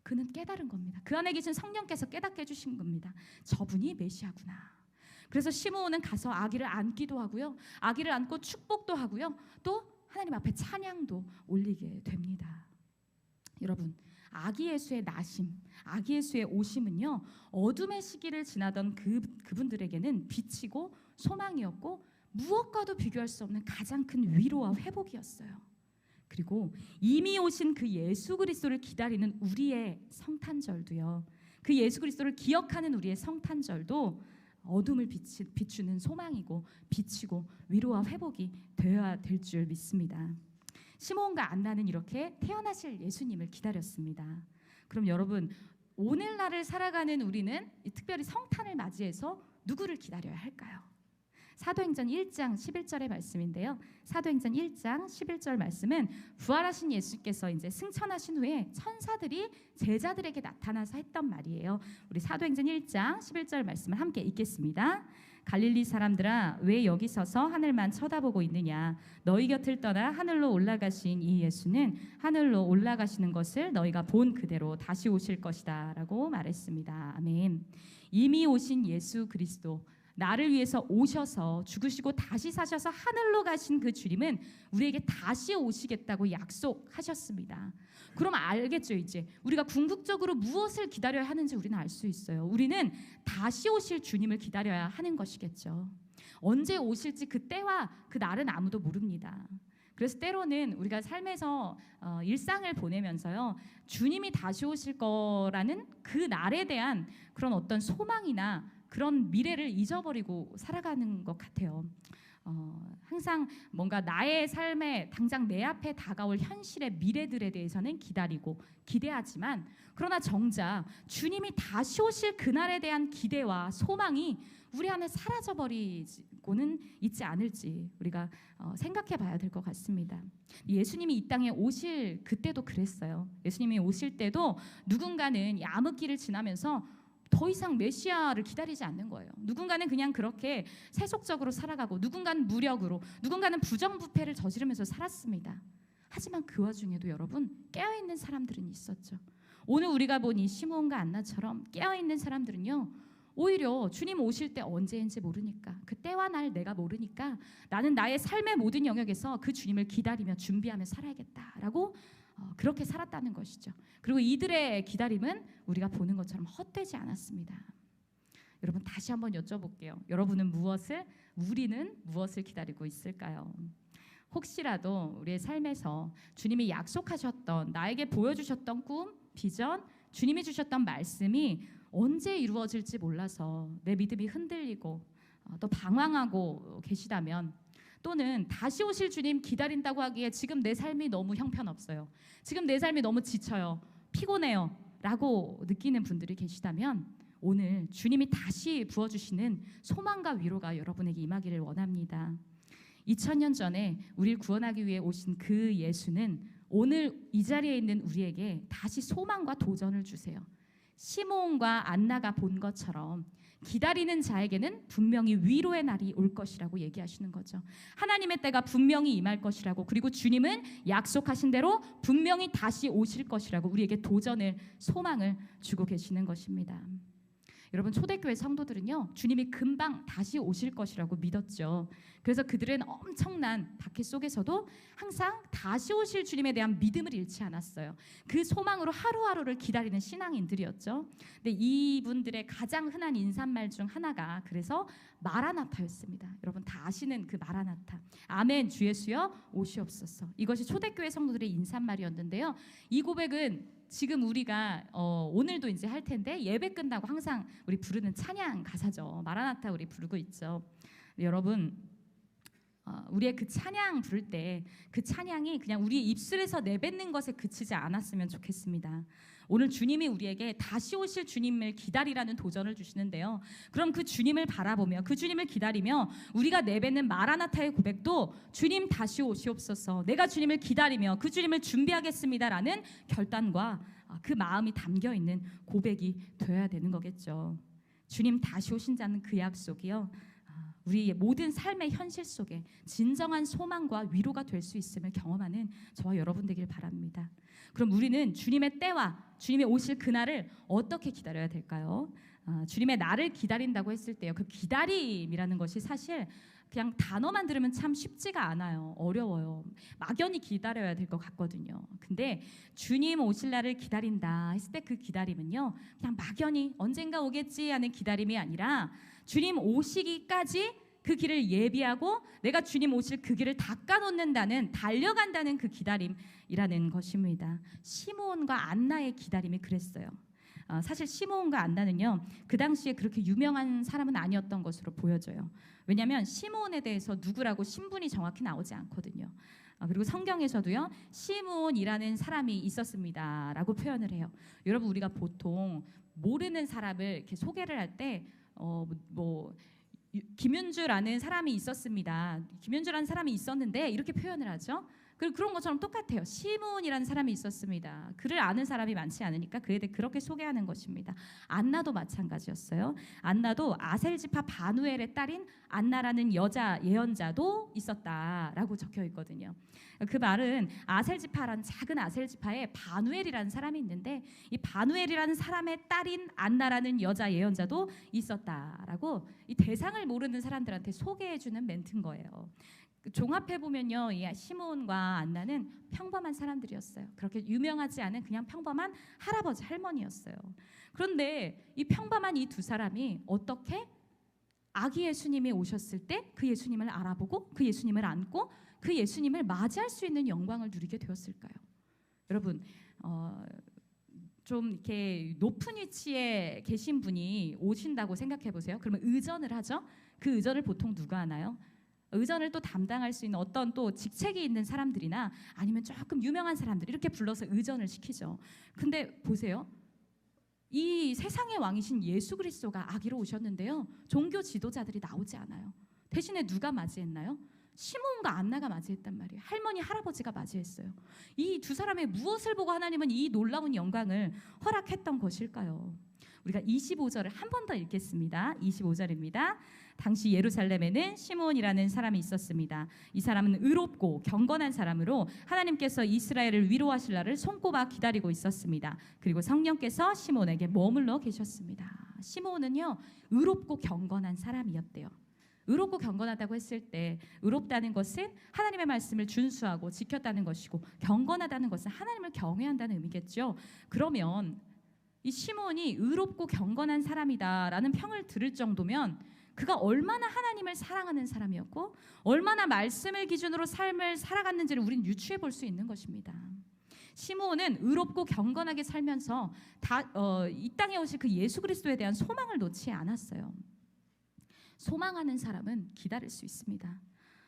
그는 깨달은 겁니다. 그 안에 계신 성령께서 깨닫게 해주신 겁니다. 저분이 메시아구나. 그래서 시므온은 가서 아기를 안기도 하고요. 아기를 안고 축복도 하고요. 또 하나님 앞에 찬양도 올리게 됩니다. 여러분, 아기 예수의 나심, 아기 예수의 오심은요. 어둠의 시기를 지나던 그분들에게는 빛이고 소망이었고 무엇과도 비교할 수 없는 가장 큰 위로와 회복이었어요. 그리고 이미 오신 그 예수 그리스도를 기다리는 우리의 성탄절도요. 그 예수 그리스도를 기억하는 우리의 성탄절도 어둠을 비추는 소망이고 빛이고 위로와 회복이 되어야 될 줄 믿습니다. 시므온과 안나는 이렇게 태어나실 예수님을 기다렸습니다. 그럼 여러분 오늘날을 살아가는 우리는 특별히 성탄을 맞이해서 누구를 기다려야 할까요? 사도행전 1장 11절의 말씀인데요. 사도행전 1장 11절 말씀은 부활하신 예수께서 이제 승천하신 후에 천사들이 제자들에게 나타나서 했던 말이에요. 우리 사도행전 1장 11절 말씀을 함께 읽겠습니다. 갈릴리 사람들아 왜 여기 서서 하늘만 쳐다보고 있느냐 너희 곁을 떠나 하늘로 올라가신 이 예수는 하늘로 올라가시는 것을 너희가 본 그대로 다시 오실 것이다 라고 말했습니다. 아멘. 이미 오신 예수 그리스도 나를 위해서 오셔서 죽으시고 다시 사셔서 하늘로 가신 그 주님은 우리에게 다시 오시겠다고 약속하셨습니다. 그럼 알겠죠. 이제 우리가 궁극적으로 무엇을 기다려야 하는지 우리는 알 수 있어요. 우리는 다시 오실 주님을 기다려야 하는 것이겠죠. 언제 오실지 그 때와 그 날은 아무도 모릅니다. 그래서 때로는 우리가 삶에서 일상을 보내면서요, 주님이 다시 오실 거라는 그 날에 대한 그런 어떤 소망이나 그런 미래를 잊어버리고 살아가는 것 같아요. 항상 뭔가 나의 삶에 당장 내 앞에 다가올 현실의 미래들에 대해서는 기다리고 기대하지만, 그러나 정작 주님이 다시 오실 그날에 대한 기대와 소망이 우리 안에 사라져버리고는 있지 않을지 우리가 생각해 봐야 될 것 같습니다. 예수님이 이 땅에 오실 그때도 그랬어요. 예수님이 오실 때도 누군가는 이 암흑기를 지나면서 더 이상 메시아를 기다리지 않는 거예요. 누군가는 그냥 그렇게 세속적으로 살아가고, 누군가는 무력으로, 누군가는 부정부패를 저지르면서 살았습니다. 하지만 그 와중에도 여러분, 깨어있는 사람들은 있었죠. 오늘 우리가 본 이 시므온과 안나처럼 깨어있는 사람들은요, 오히려 주님 오실 때 언제인지 모르니까, 그 때와 날 내가 모르니까 나는 나의 삶의 모든 영역에서 그 주님을 기다리며 준비하며 살아야겠다라고 그렇게 살았다는 것이죠. 그리고 이들의 기다림은 우리가 보는 것처럼 헛되지 않았습니다. 여러분, 다시 한번 여쭤볼게요. 우리는 무엇을 기다리고 있을까요? 혹시라도 우리의 삶에서 주님이 약속하셨던, 나에게 보여주셨던 꿈, 비전, 주님이 주셨던 말씀이 언제 이루어질지 몰라서 내 믿음이 흔들리고 또 방황하고 계시다면, 또는 다시 오실 주님 기다린다고 하기에 지금 내 삶이 너무 형편없어요, 지금 내 삶이 너무 지쳐요, 피곤해요 라고 느끼는 분들이 계시다면, 오늘 주님이 다시 부어주시는 소망과 위로가 여러분에게 임하기를 원합니다. 2000년 전에 우리를 구원하기 위해 오신 그 예수는 오늘 이 자리에 있는 우리에게 다시 소망과 도전을 주세요. 시므온과 안나가 본 것처럼 기다리는 자에게는 분명히 위로의 날이 올 것이라고 얘기하시는 거죠. 하나님의 때가 분명히 임할 것이라고, 그리고 주님은 약속하신 대로 분명히 다시 오실 것이라고 우리에게 도전을, 소망을 주고 계시는 것입니다. 여러분, 초대교회 성도들은요, 주님이 금방 다시 오실 것이라고 믿었죠. 그래서 그들은 엄청난 박해 속에서도 항상 다시 오실 주님에 대한 믿음을 잃지 않았어요. 그 소망으로 하루하루를 기다리는 신앙인들이었죠. 근데 이분들의 가장 흔한 인사말 중 하나가 그래서 마라나타였습니다. 여러분 다 아시는 그 마라나타, 아멘 주 예수여 오시옵소서. 이것이 초대교회 성도들의 인사말이었는데요. 이 고백은 지금 우리가 오늘도 이제 할 텐데, 예배 끝나고 항상 우리 부르는 찬양 가사죠. 마라나타 우리 부르고 있죠. 여러분, 우리의 그 찬양 부를 때 그 찬양이 그냥 우리의 입술에서 내뱉는 것에 그치지 않았으면 좋겠습니다. 오늘 주님이 우리에게 다시 오실 주님을 기다리라는 도전을 주시는데요, 그럼 그 주님을 바라보며 그 주님을 기다리며 우리가 내뱉는 마라나타의 고백도 주님 다시 오시옵소서, 내가 주님을 기다리며 그 주님을 준비하겠습니다라는 결단과 그 마음이 담겨있는 고백이 되어야 되는 거겠죠. 주님 다시 오신다는 그 약속이요, 우리의 모든 삶의 현실 속에 진정한 소망과 위로가 될 수 있음을 경험하는 저와 여러분 되길 바랍니다. 그럼 우리는 주님의 때와 주님이 오실 그날을 어떻게 기다려야 될까요? 주님의 날을 기다린다고 했을 때요, 그 기다림이라는 것이 사실 그냥 단어만 들으면 참 쉽지가 않아요. 어려워요. 막연히 기다려야 될 것 같거든요. 근데 주님 오실 날을 기다린다 했을 때 그 기다림은요, 그냥 막연히 언젠가 오겠지 하는 기다림이 아니라 주님 오시기까지 그 길을 예비하고 내가 주님 오실 그 길을 닦아놓는다는, 달려간다는 그 기다림이라는 것입니다. 시므온과 안나의 기다림이 그랬어요. 사실 시므온과 안나는요, 그 당시에 그렇게 유명한 사람은 아니었던 것으로 보여져요. 왜냐하면 시므온에 대해서 누구라고 신분이 정확히 나오지 않거든요. 그리고 성경에서도요, 시므온이라는 사람이 있었습니다라고 표현을 해요. 여러분, 우리가 보통 모르는 사람을 이렇게 소개를 할 때 김윤주라는 사람이 있었습니다. 김윤주라는 사람이 있었는데 이렇게 표현을 하죠. 그리고 그런 것처럼 똑같아요. 시므온이라는 사람이 있었습니다. 그를 아는 사람이 많지 않으니까 그에 대해 그렇게 소개하는 것입니다. 안나도 마찬가지였어요. 안나도 아셀지파 바누엘의 딸인 안나라는 여자 예언자도 있었다라고 적혀 있거든요. 그 말은 아셀지파라는 작은 아셀지파에 바누엘이라는 사람이 있는데 이 바누엘이라는 사람의 딸인 안나라는 여자 예언자도 있었다라고 이 대상을 모르는 사람들한테 소개해주는 멘트인 거예요. 종합해 보면요, 이 시므온과 안나는 평범한 사람들이었어요. 그렇게 유명하지 않은 그냥 평범한 할아버지 할머니였어요. 그런데 이 평범한 이 두 사람이 어떻게 아기 예수님이 오셨을 때 그 예수님을 알아보고 그 예수님을 안고 그 예수님을 맞이할 수 있는 영광을 누리게 되었을까요? 여러분, 좀 이렇게 높은 위치에 계신 분이 오신다고 생각해 보세요. 그러면 의전을 하죠. 그 의전을 보통 누가 하나요? 의전을 또 담당할 수 있는 어떤 또 직책이 있는 사람들이나 아니면 조금 유명한 사람들 이렇게 불러서 의전을 시키죠. 근데 보세요. 이 세상의 왕이신 예수 그리스도가 아기로 오셨는데요. 종교 지도자들이 나오지 않아요. 대신에 누가 맞이했나요? 시므온과 안나가 맞이했단 말이에요. 할머니 할아버지가 맞이했어요. 이 두 사람의 무엇을 보고 하나님은 이 놀라운 영광을 허락했던 것일까요? 우리가 25절을 한 번 더 읽겠습니다. 25절입니다. 당시 예루살렘에는 시므온이라는 사람이 있었습니다. 이 사람은 의롭고 경건한 사람으로 하나님께서 이스라엘을 위로하실 날을 손꼽아 기다리고 있었습니다. 그리고 성령께서 시므온에게 머물러 계셨습니다. 시므온은요, 의롭고 경건한 사람이었대요. 의롭고 경건하다고 했을 때 의롭다는 것은 하나님의 말씀을 준수하고 지켰다는 것이고 경건하다는 것은 하나님을 경외한다는 의미겠죠. 그러면 이 시므온이 의롭고 경건한 사람이다라는 평을 들을 정도면 그가 얼마나 하나님을 사랑하는 사람이었고 얼마나 말씀을 기준으로 삶을 살아갔는지를 우리는 유추해 볼 수 있는 것입니다. 시므온은 의롭고 경건하게 살면서 이 땅에 오실 그 예수 그리스도에 대한 소망을 놓지 않았어요. 소망하는 사람은 기다릴 수 있습니다.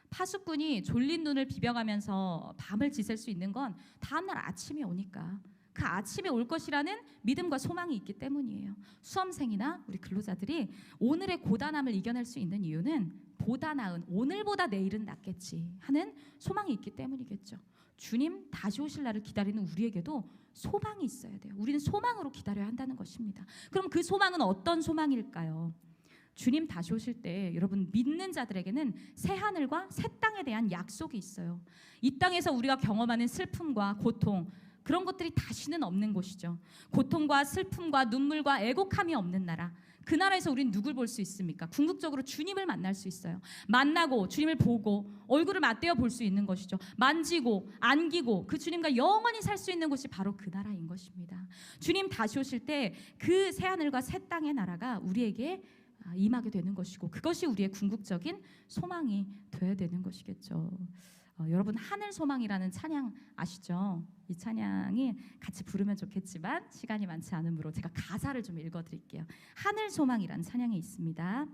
파수꾼이 졸린 눈을 비벼가면서 밤을 지샐 수 있는 건 다음날 아침이 오니까 그 아침에 올 것이라는 믿음과 소망이 있기 때문이에요. 수험생이나 우리 근로자들이 오늘의 고단함을 이겨낼 수 있는 이유는 보다 나은 오늘보다 내일은 낫겠지 하는 소망이 있기 때문이겠죠. 주님 다시 오실 날을 기다리는 우리에게도 소망이 있어야 돼요. 우리는 소망으로 기다려야 한다는 것입니다. 그럼 그 소망은 어떤 소망일까요? 주님 다시 오실 때 여러분 믿는 자들에게는 새 하늘과 새 땅에 대한 약속이 있어요. 이 땅에서 우리가 경험하는 슬픔과 고통 그런 것들이 다시는 없는 곳이죠. 고통과 슬픔과 눈물과 애곡함이 없는 나라. 그 나라에서 우리는 누굴 볼 수 있습니까? 궁극적으로 주님을 만날 수 있어요. 만나고 주님을 보고 얼굴을 맞대어 볼 수 있는 것이죠. 만지고 안기고 그 주님과 영원히 살 수 있는 곳이 바로 그 나라인 것입니다. 주님 다시 오실 때 그 새하늘과 새 땅의 나라가 우리에게 임하게 되는 것이고 그것이 우리의 궁극적인 소망이 되어야 되는 것이겠죠. 여러분 하늘 소망이라는 찬양 아시죠? 이 찬양이 같이 부르면 좋겠지만 시간이 많지 않으므로 제가 가사를 좀 읽어드릴게요. 하늘 소망이라는 찬양이 있습니다.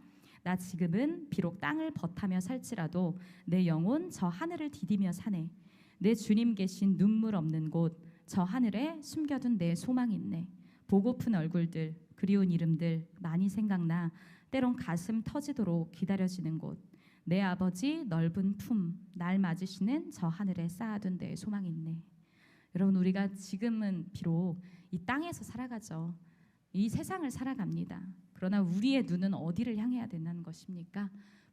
나 지금은 비록 땅을 벗하며 살지라도 내 영혼 저 하늘을 디디며 사네. 내 주님 계신 눈물 없는 곳 저 하늘에 숨겨둔 내 소망이 있네. 보고픈 얼굴들 그리운 이름들 많이 생각나 때론 가슴 터지도록 기다려지는 곳 내 아버지 넓은 품 날 맞으시는 저 하늘에 쌓아둔 내 소망이 있네. 여러분 우리가 지금은 비록 이 땅에서 살아가죠. 이 세상을 살아갑니다. 그러나 우리의 눈은 어디를 향해야 된다는 것입니까?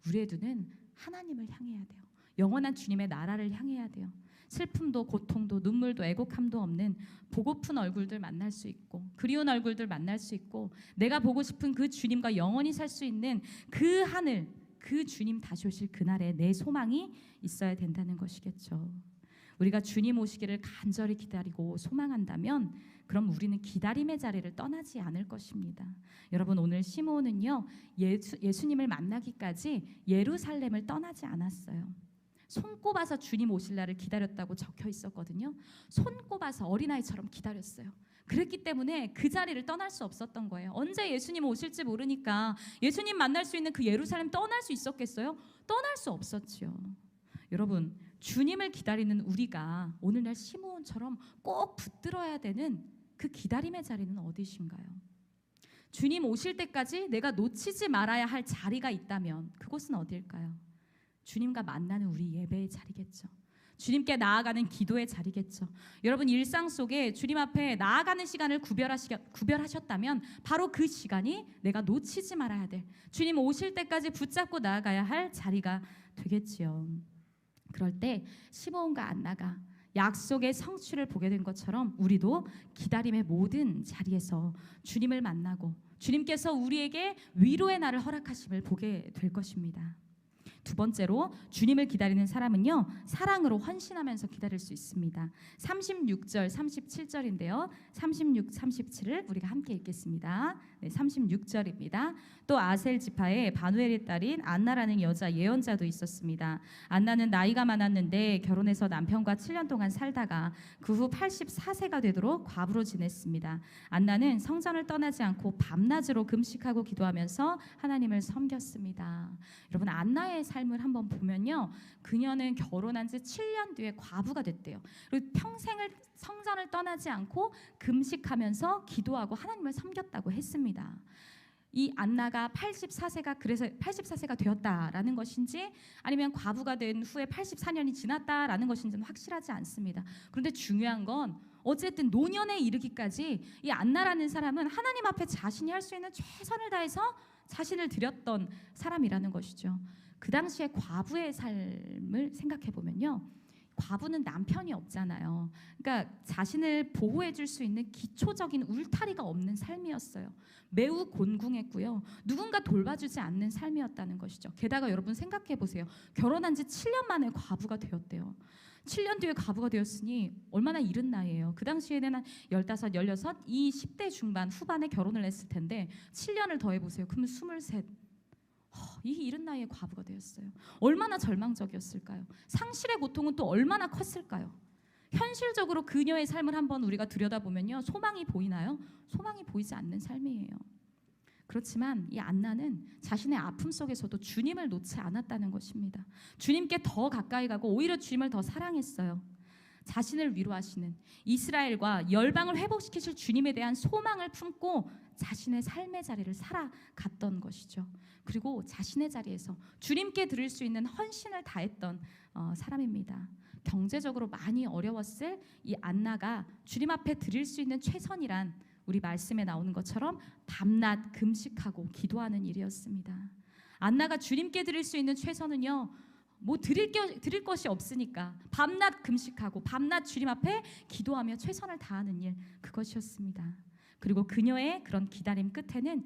우리의 눈은 하나님을 향해야 돼요. 영원한 주님의 나라를 향해야 돼요. 슬픔도 고통도 눈물도 애곡함도 없는 보고픈 얼굴들 만날 수 있고 그리운 얼굴들 만날 수 있고 내가 보고 싶은 그 주님과 영원히 살 수 있는 그 하늘 그 주님 다시 오실 그날에 내 소망이 있어야 된다는 것이겠죠. 우리가 주님 오시기를 간절히 기다리고 소망한다면 그럼 우리는 기다림의 자리를 떠나지 않을 것입니다. 여러분 오늘 시므온은요 예수님을 만나기까지 예루살렘을 떠나지 않았어요. 손꼽아서 주님 오실 날을 기다렸다고 적혀 있었거든요. 손꼽아서 어린아이처럼 기다렸어요. 그랬기 때문에 그 자리를 떠날 수 없었던 거예요. 언제 예수님 오실지 모르니까 예수님 만날 수 있는 그 예루살렘 떠날 수 있었겠어요? 떠날 수 없었지요. 여러분 주님을 기다리는 우리가 오늘날 시므온처럼 꼭 붙들어야 되는 그 기다림의 자리는 어디신가요? 주님 오실 때까지 내가 놓치지 말아야 할 자리가 있다면 그곳은 어딜까요? 주님과 만나는 우리 예배의 자리겠죠. 주님께 나아가는 기도의 자리겠죠. 여러분 일상 속에 주님 앞에 나아가는 시간을 구별하셨다면 바로 그 시간이 내가 놓치지 말아야 될, 주님 오실 때까지 붙잡고 나아가야 할 자리가 되겠지요. 그럴 때 시므온과 안나가 약속의 성취를 보게 된 것처럼 우리도 기다림의 모든 자리에서 주님을 만나고 주님께서 우리에게 위로의 날을 허락하심을 보게 될 것입니다. 두 번째로 주님을 기다리는 사람은요, 사랑으로 헌신하면서 기다릴 수 있습니다. 36절, 37절인데요. 36, 37을 우리가 함께 읽겠습니다. 네, 36절입니다. 또 아셀 지파에 바누엘의 딸인 안나라는 여자 예언자도 있었습니다. 안나는 나이가 많았는데 결혼해서 남편과 7년 동안 살다가 그 후 84세가 되도록 과부로 지냈습니다. 안나는 성전을 떠나지 않고 밤낮으로 금식하고 기도하면서 하나님을 섬겼습니다. 여러분 안나의 삶을 한번 보면요, 그녀는 결혼한 지 7년 뒤에 과부가 됐대요. 그리고 평생을 성전을 떠나지 않고 금식하면서 기도하고 하나님을 섬겼다고 했습니다. 이 안나가 84세가 그래서 84세가 되었다라는 것인지 아니면 과부가 된 후에 84년이 지났다라는 것인지는 확실하지 않습니다. 그런데 중요한 건 어쨌든 노년에 이르기까지 이 안나라는 사람은 하나님 앞에 자신이 할 수 있는 최선을 다해서 자신을 드렸던 사람이라는 것이죠. 그 당시에 과부의 삶을 생각해 보면요, 과부는 남편이 없잖아요. 그러니까 자신을 보호해 줄 수 있는 기초적인 울타리가 없는 삶이었어요. 매우 곤궁했고요. 누군가 돌봐주지 않는 삶이었다는 것이죠. 게다가 여러분 생각해 보세요. 결혼한 지 7년 만에 과부가 되었대요. 7년 뒤에 과부가 되었으니 얼마나 이른 나이예요. 그 당시에는 한 15, 16, 이 10대 중반 후반에 결혼을 했을 텐데 7년을 더해보세요. 그러면 23. 이 이른 나이에 과부가 되었어요. 얼마나 절망적이었을까요? 상실의 고통은 또 얼마나 컸을까요? 현실적으로 그녀의 삶을 한번 우리가 들여다보면요, 소망이 보이나요? 소망이 보이지 않는 삶이에요. 그렇지만 이 안나는 자신의 아픔 속에서도 주님을 놓지 않았다는 것입니다. 주님께 더 가까이 가고 오히려 주님을 더 사랑했어요. 자신을 위로하시는 이스라엘과 열방을 회복시키실 주님에 대한 소망을 품고 자신의 삶의 자리를 살아갔던 것이죠. 그리고 자신의 자리에서 주님께 드릴 수 있는 헌신을 다했던 사람입니다. 경제적으로 많이 어려웠을 이 안나가 주님 앞에 드릴 수 있는 최선이란 우리 말씀에 나오는 것처럼 밤낮 금식하고 기도하는 일이었습니다. 안나가 주님께 드릴 수 있는 최선은요, 뭐 드릴 것이 없으니까 밤낮 금식하고 밤낮 주님 앞에 기도하며 최선을 다하는 일, 그것이었습니다. 그리고 그녀의 그런 기다림 끝에는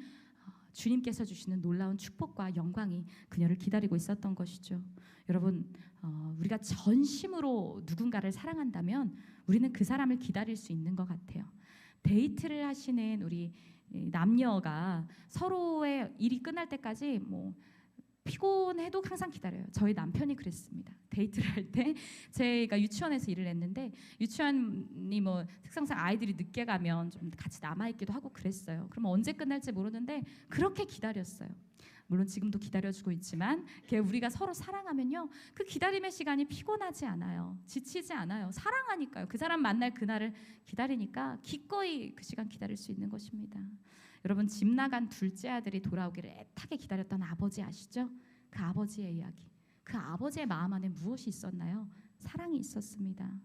주님께서 주시는 놀라운 축복과 영광이 그녀를 기다리고 있었던 것이죠. 여러분, 우리가 전심으로 누군가를 사랑한다면 우리는 그 사람을 기다릴 수 있는 것 같아요. 데이트를 하시는 우리 남녀가 서로의 일이 끝날 때까지 뭐 피곤해도 항상 기다려요. 저희 남편이 그랬습니다. 데이트를 할 때 제가 유치원에서 일을 했는데 유치원이 뭐 특성상 아이들이 늦게 가면 좀 같이 남아있기도 하고 그랬어요. 그럼 언제 끝날지 모르는데 그렇게 기다렸어요. 물론 지금도 기다려주고 있지만 우리가 서로 사랑하면요, 그 기다림의 시간이 피곤하지 않아요. 지치지 않아요. 사랑하니까요. 그 사람 만날 그날을 기다리니까 기꺼이 그 시간 기다릴 수 있는 것입니다. 여러분, 집 나간 둘째 아들이 돌아오기를 애타게 기다렸던 아버지 아시죠? 그 아버지의 이야기. 그 아버지의 마음 안에 무엇이 있었나요? 사랑이 있었습니다.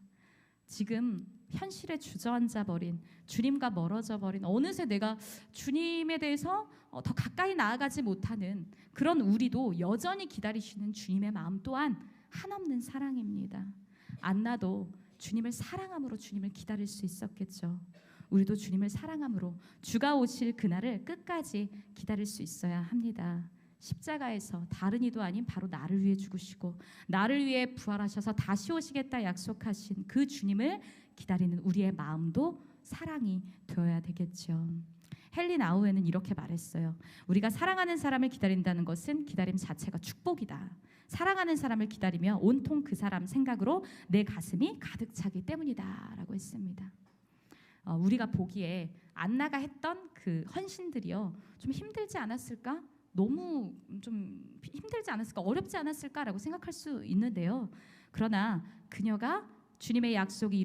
지금 현실에 주저앉아 버린, 주님과 멀어져 버린, 어느새 내가 주님에 대해서 더 가까이 나아가지 못하는 그런 우리도 여전히 기다리시는 주님의 마음 또한 한없는 사랑입니다. 안나도 주님을 사랑함으로 주님을 기다릴 수 있었겠죠. 우리도 주님을 사랑함으로 주가 오실 그날을 끝까지 기다릴 수 있어야 합니다. 십자가에서 다른 이도 아닌 바로 나를 위해 죽으시고 나를 위해 부활하셔서 다시 오시겠다 약속하신 그 주님을 기다리는 우리의 마음도 사랑이 되어야 되겠죠. 헨리 나우에는 이렇게 말했어요. 우리가 사랑하는 사람을 기다린다는 것은 기다림 자체가 축복이다. 사랑하는 사람을 기다리며 온통 그 사람 생각으로 내 가슴이 가득 차기 때문이다 라고 했습니다. 우리가 보기에 안나가 했던 그 헌신들이요, 좀 힘들지 않았을까? 너무 좀 힘들지 않았을까? 어렵지 않았을까라고 생각할 수 있는데요. 그러나 그녀가 주님의 약속이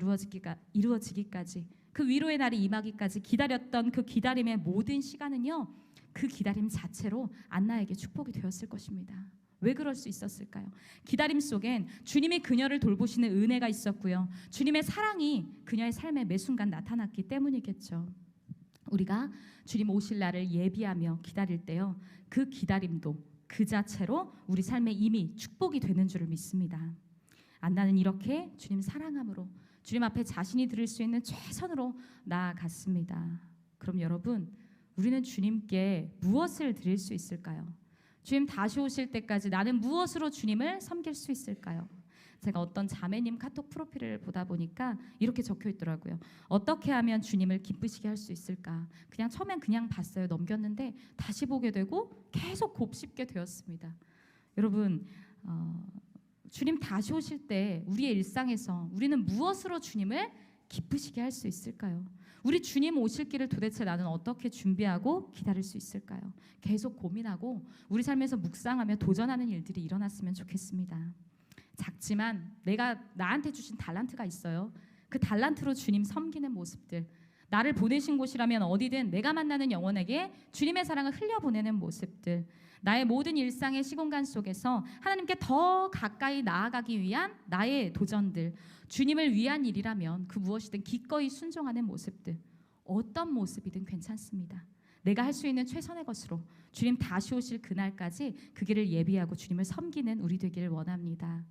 이루어지기까지 그 위로의 날이 임하기까지 기다렸던 그 기다림의 모든 시간은요, 그 기다림 자체로 안나에게 축복이 되었을 것입니다. 왜 그럴 수 있었을까요? 기다림 속엔 주님이 그녀를 돌보시는 은혜가 있었고요, 주님의 사랑이 그녀의 삶에 매 순간 나타났기 때문이겠죠. 우리가 주님 오실 날을 예비하며 기다릴 때요, 그 기다림도 그 자체로 우리 삶에 이미 축복이 되는 줄을 믿습니다. 안나는 이렇게 주님 사랑함으로 주님 앞에 자신이 드릴 수 있는 최선으로 나아갔습니다. 그럼 여러분, 우리는 주님께 무엇을 드릴 수 있을까요? 주님 다시 오실 때까지 나는 무엇으로 주님을 섬길 수 있을까요? 제가 어떤 자매님 카톡 프로필을 보다 보니까 이렇게 적혀 있더라고요. 어떻게 하면 주님을 기쁘시게 할 수 있을까? 그냥 처음엔 그냥 봤어요. 넘겼는데 다시 보게 되고 계속 곱씹게 되었습니다. 여러분, 주님 다시 오실 때 우리의 일상에서 우리는 무엇으로 주님을 기쁘시게 할 수 있을까요? 우리 주님 오실 길을 도대체 나는 어떻게 준비하고 기다릴 수 있을까요? 계속 고민하고 우리 삶에서 묵상하며 도전하는 일들이 일어났으면 좋겠습니다. 작지만 내가 나한테 주신 달란트가 있어요. 그 달란트로 주님 섬기는 모습들, 나를 보내신 곳이라면 어디든 내가 만나는 영혼에게 주님의 사랑을 흘려보내는 모습들, 나의 모든 일상의 시공간 속에서 하나님께 더 가까이 나아가기 위한 나의 도전들, 주님을 위한 일이라면 그 무엇이든 기꺼이 순종하는 모습들, 어떤 모습이든 괜찮습니다. 내가 할 수 있는 최선의 것으로 주님 다시 오실 그날까지 그 길을 예비하고 주님을 섬기는 우리 되기를 원합니다.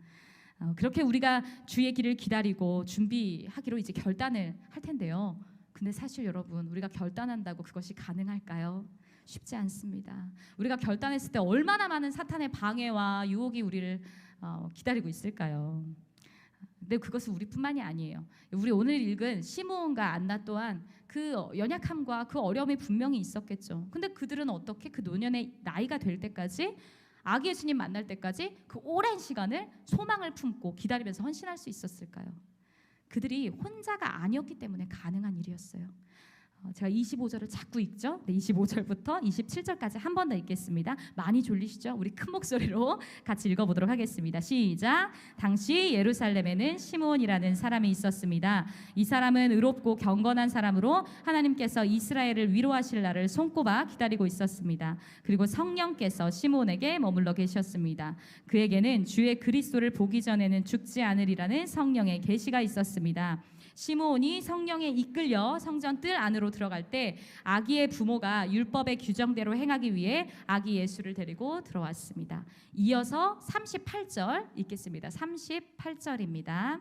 그렇게 우리가 주의 길을 기다리고 준비하기로 이제 결단을 할 텐데요. 근데 사실 여러분, 우리가 결단한다고 그것이 가능할까요? 쉽지 않습니다. 우리가 결단했을 때 얼마나 많은 사탄의 방해와 유혹이 우리를 기다리고 있을까요? 근데 그것은 우리뿐만이 아니에요. 우리 오늘 읽은 시므온과 안나 또한 그 연약함과 그 어려움이 분명히 있었겠죠. 근데 그들은 어떻게 그 노년의 나이가 될 때까지, 아기 예수님 만날 때까지 그 오랜 시간을 소망을 품고 기다리면서 헌신할 수 있었을까요? 그들이 혼자가 아니었기 때문에 가능한 일이었어요. 제가 25절을 자꾸 읽죠. 네, 25절부터 27절까지 한 번 더 읽겠습니다. 많이 졸리시죠? 우리 큰 목소리로 같이 읽어보도록 하겠습니다. 시작. 당시 예루살렘에는 시므온이라는 사람이 있었습니다. 이 사람은 의롭고 경건한 사람으로 하나님께서 이스라엘을 위로하실 날을 손꼽아 기다리고 있었습니다. 그리고 성령께서 시므온에게 머물러 계셨습니다. 그에게는 주의 그리스도를 보기 전에는 죽지 않으리라는 성령의 계시가 있었습니다. 시므온이 성령에 이끌려 성전 뜰 안으로 들어갈 때 아기의 부모가 율법의 규정대로 행하기 위해 아기 예수를 데리고 들어왔습니다. 이어서 38절 읽겠습니다. 38절입니다.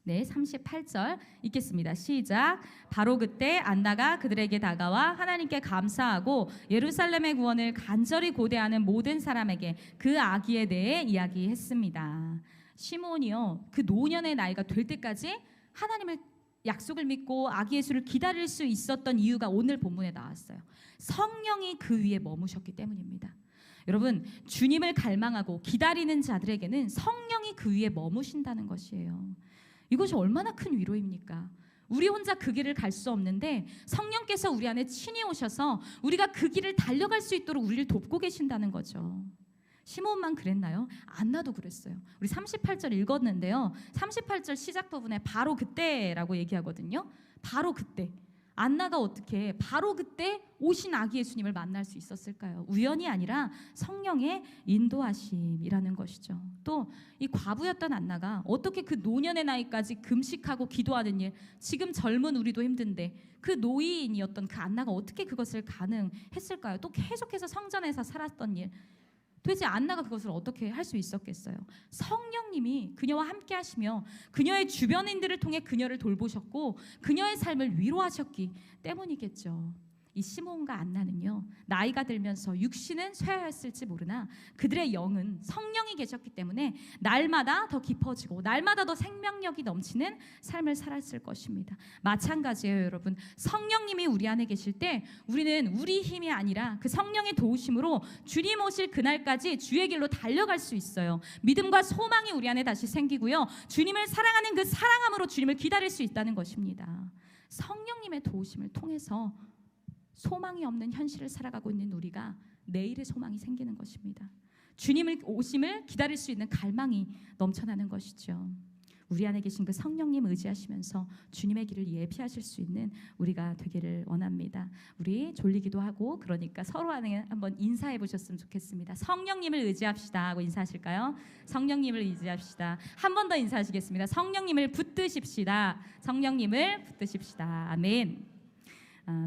네, 38절 읽겠습니다. 시작. 바로 그때 안나가 그들에게 다가와 하나님께 감사하고 예루살렘의 구원을 간절히 고대하는 모든 사람에게 그 아기에 대해 이야기했습니다. 시므온이요, 그 노년의 나이가 될 때까지 하나님을 약속을 믿고 아기 예수를 기다릴 수 있었던 이유가 오늘 본문에 나왔어요. 성령이 그 위에 머무셨기 때문입니다. 여러분, 주님을 갈망하고 기다리는 자들에게는 성령이 그 위에 머무신다는 것이에요. 이것이 얼마나 큰 위로입니까? 우리 혼자 그 길을 갈 수 없는데 성령께서 우리 안에 친히 오셔서 우리가 그 길을 달려갈 수 있도록 우리를 돕고 계신다는 거죠. 시므온만 그랬나요? 안나도 그랬어요. 우리 38절 읽었는데요. 38절 시작 부분에 바로 그때라고 얘기하거든요. 바로 그때. 안나가 어떻게 바로 그때 오신 아기 예수님을 만날 수 있었을까요? 우연이 아니라 성령의 인도하심이라는 것이죠. 또 이 과부였던 안나가 어떻게 그 노년의 나이까지 금식하고 기도하는 일, 지금 젊은 우리도 힘든데 그 노인이었던 그 안나가 어떻게 그것을 가능했을까요? 또 계속해서 성전에서 살았던 일, 도대체 안나가 그것을 어떻게 할 수 있었겠어요? 성령님이 그녀와 함께 하시며 그녀의 주변인들을 통해 그녀를 돌보셨고 그녀의 삶을 위로하셨기 때문이겠죠. 이 시므온과 안나는요, 나이가 들면서 육신은 쇠하였을지 모르나 그들의 영은 성령이 계셨기 때문에 날마다 더 깊어지고 날마다 더 생명력이 넘치는 삶을 살았을 것입니다. 마찬가지예요, 여러분. 성령님이 우리 안에 계실 때 우리는 우리 힘이 아니라 그 성령의 도우심으로 주님 오실 그날까지 주의 길로 달려갈 수 있어요. 믿음과 소망이 우리 안에 다시 생기고요, 주님을 사랑하는 그 사랑함으로 주님을 기다릴 수 있다는 것입니다. 성령님의 도우심을 통해서 소망이 없는 현실을 살아가고 있는 우리가 내일의 소망이 생기는 것입니다. 주님을 오심을 기다릴 수 있는 갈망이 넘쳐나는 것이죠. 우리 안에 계신 그 성령님 의지하시면서 주님의 길을 예비하실 수 있는 우리가 되기를 원합니다. 우리 졸리기도 하고 그러니까 서로 안에 한번 인사해 보셨으면 좋겠습니다. 성령님을 의지합시다 하고 인사하실까요? 성령님을 의지합시다. 한 번 더 인사하시겠습니다. 성령님을 붙드십시다. 성령님을 붙드십시다. 아멘.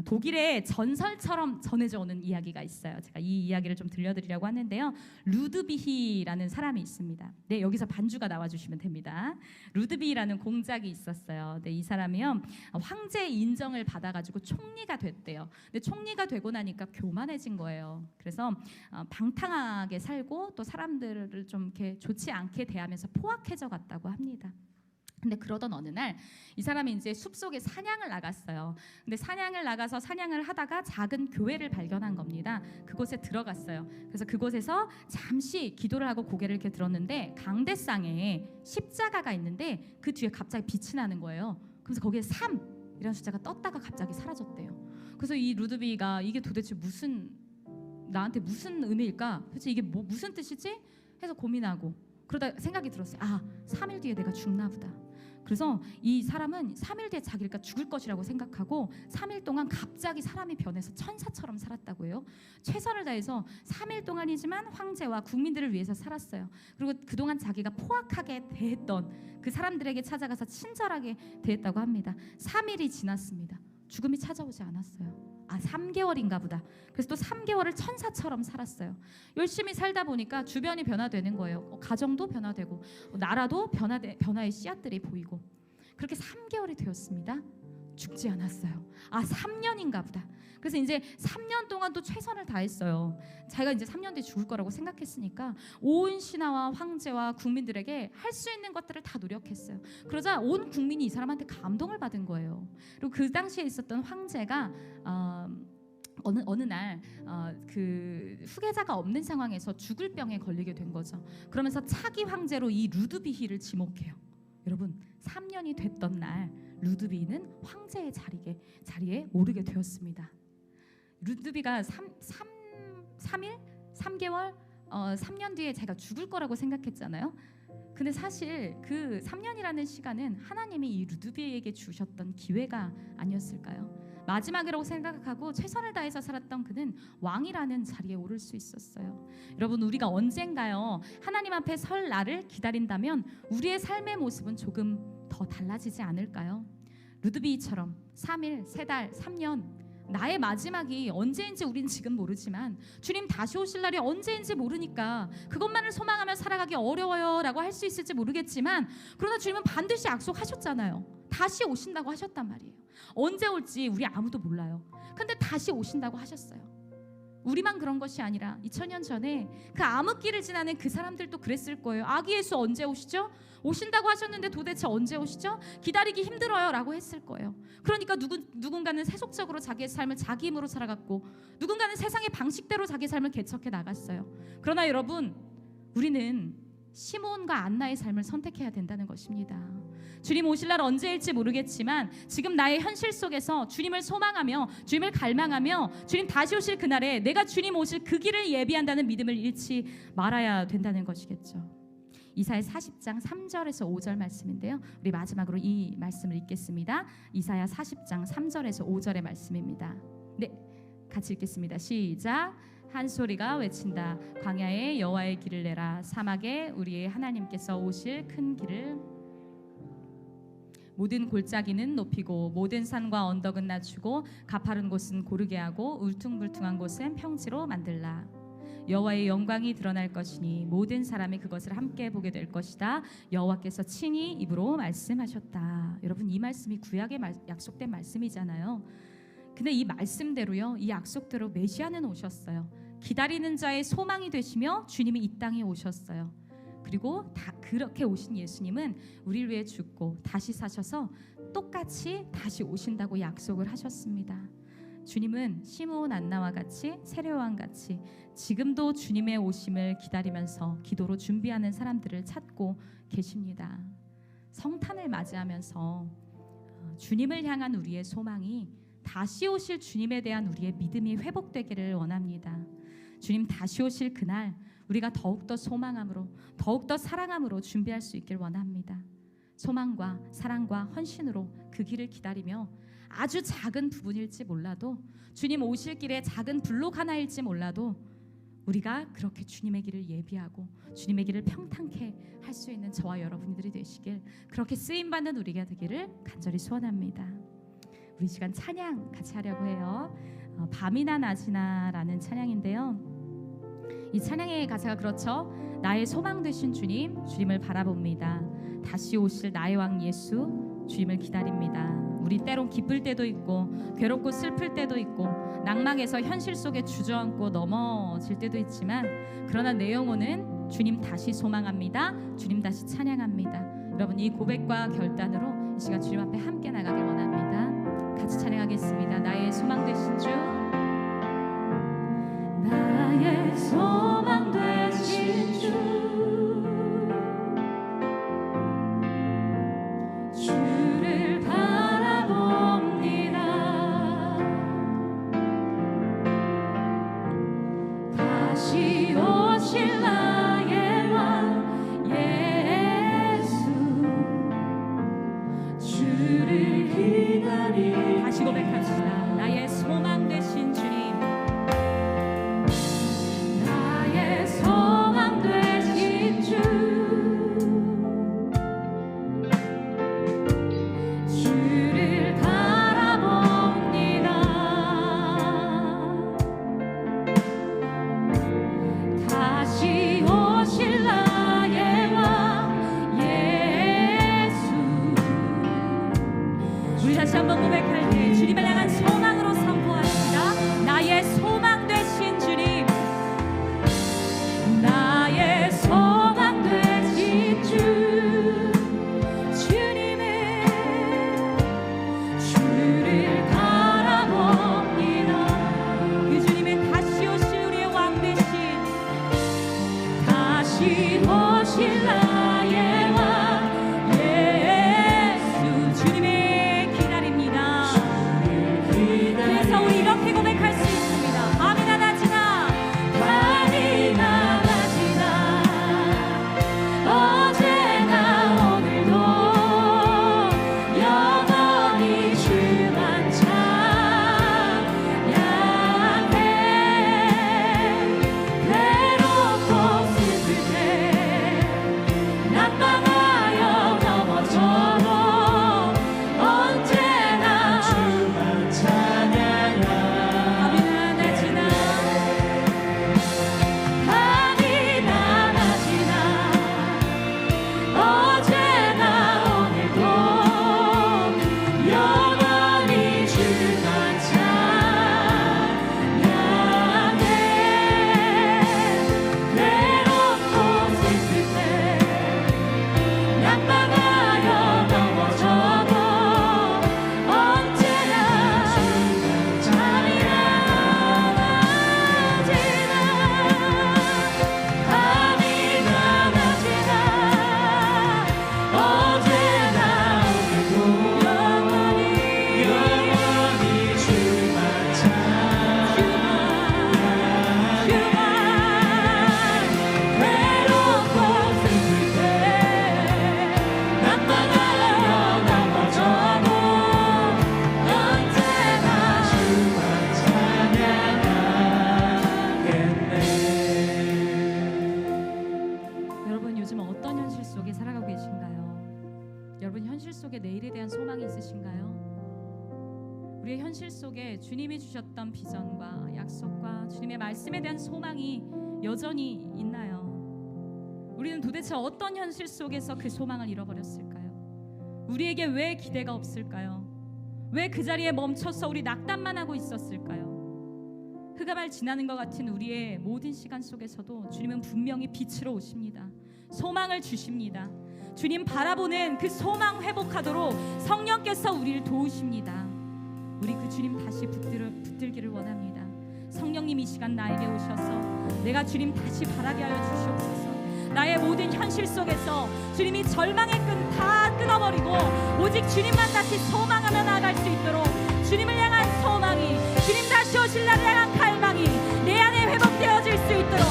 독일의 전설처럼 전해져 오는 이야기가 있어요. 제가 이 이야기를 좀 들려드리려고 하는데요. 루드비히라는 사람이 있습니다. 네, 여기서 반주가 나와주시면 됩니다. 루드비히라는 공작이 있었어요. 네, 이 사람이요 황제의 인정을 받아가지고 총리가 됐대요. 근데 총리가 되고 나니까 교만해진 거예요. 그래서 방탕하게 살고 또 사람들을 좀 이렇게 좋지 않게 대하면서 포악해져 갔다고 합니다. 근데 그러던 어느 날 이 사람이 이제 숲속에 사냥을 나갔어요. 근데 사냥을 나가서 사냥을 하다가 작은 교회를 발견한 겁니다. 그곳에 들어갔어요. 그래서 그곳에서 잠시 기도를 하고 고개를 이렇게 들었는데 강대상에 십자가가 있는데 그 뒤에 갑자기 빛이 나는 거예요. 그래서 거기에 3이라는 숫자가 떴다가 갑자기 사라졌대요. 그래서 이 루드비가 이게 도대체 나한테 무슨 의미일까? 도대체 이게 무슨 뜻이지? 해서 고민하고 그러다 생각이 들었어요. 3일 뒤에 내가 죽나 보다. 그래서 이 사람은 3일 뒤에 자기가 죽을 것이라고 생각하고 3일 동안 갑자기 사람이 변해서 천사처럼 살았다고 해요. 최선을 다해서 3일 동안이지만 황제와 국민들을 위해서 살았어요. 그리고 그동안 자기가 포악하게 대했던 그 사람들에게 찾아가서 친절하게 대했다고 합니다. 3일이 지났습니다. 죽음이 찾아오지 않았어요. 3개월인가 보다. 그래서 또 3개월을 천사처럼 살았어요. 열심히 살다 보니까 주변이 변화되는 거예요. 가정도 변화되고 나라도 변화의 씨앗들이 보이고 그렇게 3개월이 되었습니다. 죽지 않았어요. 3년인가 보다. 그래서 이제 3년 동안 또 최선을 다했어요. 자기가 이제 3년 뒤에 죽을 거라고 생각했으니까 온 신하와 황제와 국민들에게 할 수 있는 것들을 다 노력했어요. 그러자 온 국민이 이 사람한테 감동을 받은 거예요. 그리고 그 당시에 있었던 황제가 어느 날 그 후계자가 없는 상황에서 죽을 병에 걸리게 된 거죠. 그러면서 차기 황제로 이 루드비히를 지목해요. 여러분 3년이 됐던 날 루드비히는 황제의 자리에 오르게 되었습니다. 루드비가 3일, 3개월, 3년 뒤에 제가 죽을 거라고 생각했잖아요. 근데 사실 그 3년이라는 시간은 하나님이 이 루드비에게 주셨던 기회가 아니었을까요? 마지막이라고 생각하고 최선을 다해서 살았던 그는 왕이라는 자리에 오를 수 있었어요. 여러분 우리가 언젠가요 하나님 앞에 설 날을 기다린다면 우리의 삶의 모습은 조금 더 달라지지 않을까요? 루드비처럼 3일, 3달, 3년 나의 마지막이 언제인지 우린 지금 모르지만 주님 다시 오실 날이 언제인지 모르니까 그것만을 소망하며 살아가기 어려워요 라고 할 수 있을지 모르겠지만 그러나 주님은 반드시 약속하셨잖아요. 다시 오신다고 하셨단 말이에요. 언제 올지 우리 아무도 몰라요. 근데 다시 오신다고 하셨어요. 우리만 그런 것이 아니라 2000년 전에 그 암흑기를 지나는 그 사람들도 그랬을 거예요. 아기 예수 언제 오시죠? 오신다고 하셨는데 도대체 언제 오시죠? 기다리기 힘들어요 라고 했을 거예요. 그러니까 누군가는 세속적으로 자기의 삶을 자기 힘으로 살아갔고 누군가는 세상의 방식대로 자기 삶을 개척해 나갔어요. 그러나 여러분 우리는 시므온과 안나의 삶을 선택해야 된다는 것입니다. 주님 오실 날 언제일지 모르겠지만 지금 나의 현실 속에서 주님을 소망하며 주님을 갈망하며 주님 다시 오실 그날에 내가 주님 오실 그 길을 예비한다는 믿음을 잃지 말아야 된다는 것이겠죠. 이사야 40장 3절에서 5절 말씀인데요. 우리 마지막으로 이 말씀을 읽겠습니다. 이사야 40장 3절에서 5절의 말씀입니다. 네, 같이 읽겠습니다. 시작. 한 소리가 외친다. 광야에 여호와의 길을 내라. 사막에 우리의 하나님께서 오실 큰 길을. 모든 골짜기는 높이고 모든 산과 언덕은 낮추고 가파른 곳은 고르게 하고 울퉁불퉁한 곳은 평지로 만들라. 여호와의 영광이 드러날 것이니 모든 사람이 그것을 함께 보게 될 것이다. 여호와께서 친히 입으로 말씀하셨다. 여러분 이 말씀이 구약에 약속된 말씀이잖아요. 근데 이 말씀대로요, 이 약속대로 메시아는 오셨어요. 기다리는 자의 소망이 되시며 주님이 이 땅에 오셨어요. 그리고 그렇게 오신 예수님은 우리를 위해 죽고 다시 사셔서 똑같이 다시 오신다고 약속을 하셨습니다. 주님은 시므온 안나와 같이 세례요한 같이 지금도 주님의 오심을 기다리면서 기도로 준비하는 사람들을 찾고 계십니다. 성탄을 맞이하면서 주님을 향한 우리의 소망이 다시 오실 주님에 대한 우리의 믿음이 회복되기를 원합니다. 주님 다시 오실 그날 우리가 더욱더 소망함으로 더욱더 사랑함으로 준비할 수 있길 원합니다. 소망과 사랑과 헌신으로 그 길을 기다리며 아주 작은 부분일지 몰라도 주님 오실 길에 작은 블록 하나일지 몰라도 우리가 그렇게 주님의 길을 예비하고 주님의 길을 평탄케 할 수 있는 저와 여러분들이 되시길, 그렇게 쓰임받는 우리가 되기를 간절히 소원합니다. 우리 시간 찬양 같이 하려고 해요. 밤이나 낮이나 라는 찬양인데요, 이 찬양의 가사가 그렇죠. 나의 소망 되신 주님, 주님을 바라봅니다. 다시 오실 나의 왕 예수, 주님을 기다립니다. 우리 때론 기쁠 때도 있고 괴롭고 슬플 때도 있고 낭망에서 현실 속에 주저앉고 넘어질 때도 있지만, 그러나 내 영혼은 주님 다시 소망합니다. 주님 다시 찬양합니다. 여러분, 이 고백과 결단으로 이 시간 주님 앞에 함께 나가길 원합니다. 같이 찬양하겠습니다. 나의 소망 되신 주, 나의 소망 되신 주, 주를 바라봅니다. 다시 오실 나의 왕 예수, 주를 기다리. 다시 고백합시다. 나의 소망 되신 주님, 나의 소망 되신 주, 주를 바라봅니다. 다시 오실 나의 왕 예수. 우리 다시 한번 고백할 때 주님을 향한 소망으로 선포합니다. 나의 소망 되신 주님, 나의 소망 되신 주, 주님의 주를 바라봅니다. 그 주님은 다시 오실 우리의 왕 되신, 다시 오실 나의 왕 예수, 주님을 기다립니다. 그래서 우리 이렇게 고백할 수 있습니다. 밤이나 낮이나, 밤이나 낮이나, 어제나 오늘도 영원히 주만 찬양해. 외롭고 슬플 때 낙방하여 넘어져도 언제나 주만 찬양하. 밤이나 낮이나, 밤이나 낮이나, 어제나 오늘도 영원히 주만 찬양해. 외롭고 슬플 때 낙방하여 넘어져도 언제나 밤이나 낮이나, 밤이나 낮이나, 어제나 오늘도 영원히 주만 찬양해. 외롭고 슬플 때 낙방하여 넘어져도 언제나 주만 찬양하겠네. 여러분, 요즘 어떤 현실 속에 살아가고 계신가요? 여러분, 현실 속에 내일에 대한 소망이 있으신가요? 우리의 현실 속에 주님이 주셨던 비전과 약속과 주님의 말씀에 대한 소망이 여전히 있나요? 우리는 도대체 어떤 현실 속에서 그 소망을 잃어버렸을까요? 우리에게 왜 기대가 없을까요? 왜 그 자리에 멈춰서 우리 낙담만 하고 있었을까요? 흑암을 지나는 것 같은 우리의 모든 시간 속에서도 주님은 분명히 빛으로 오십니다. 소망을 주십니다. 주님 바라보는 그 소망 회복하도록 성령께서 우리를 도우십니다. 우리 그 주님 다시 붙들기를 원합니다. 성령님, 이 시간 나에게 오셔서 내가 주님 다시 바라게 하여 주시옵소서. 나의 모든 현실 속에서 주님이 절망의 끈 다 끊어버리고 오직 주님만 다시 소망하며 나아갈 수 있도록, 주님을 향한 소망이, 주님 다시 오실 나를 향한 갈망이 내 안에 회복되어질 수 있도록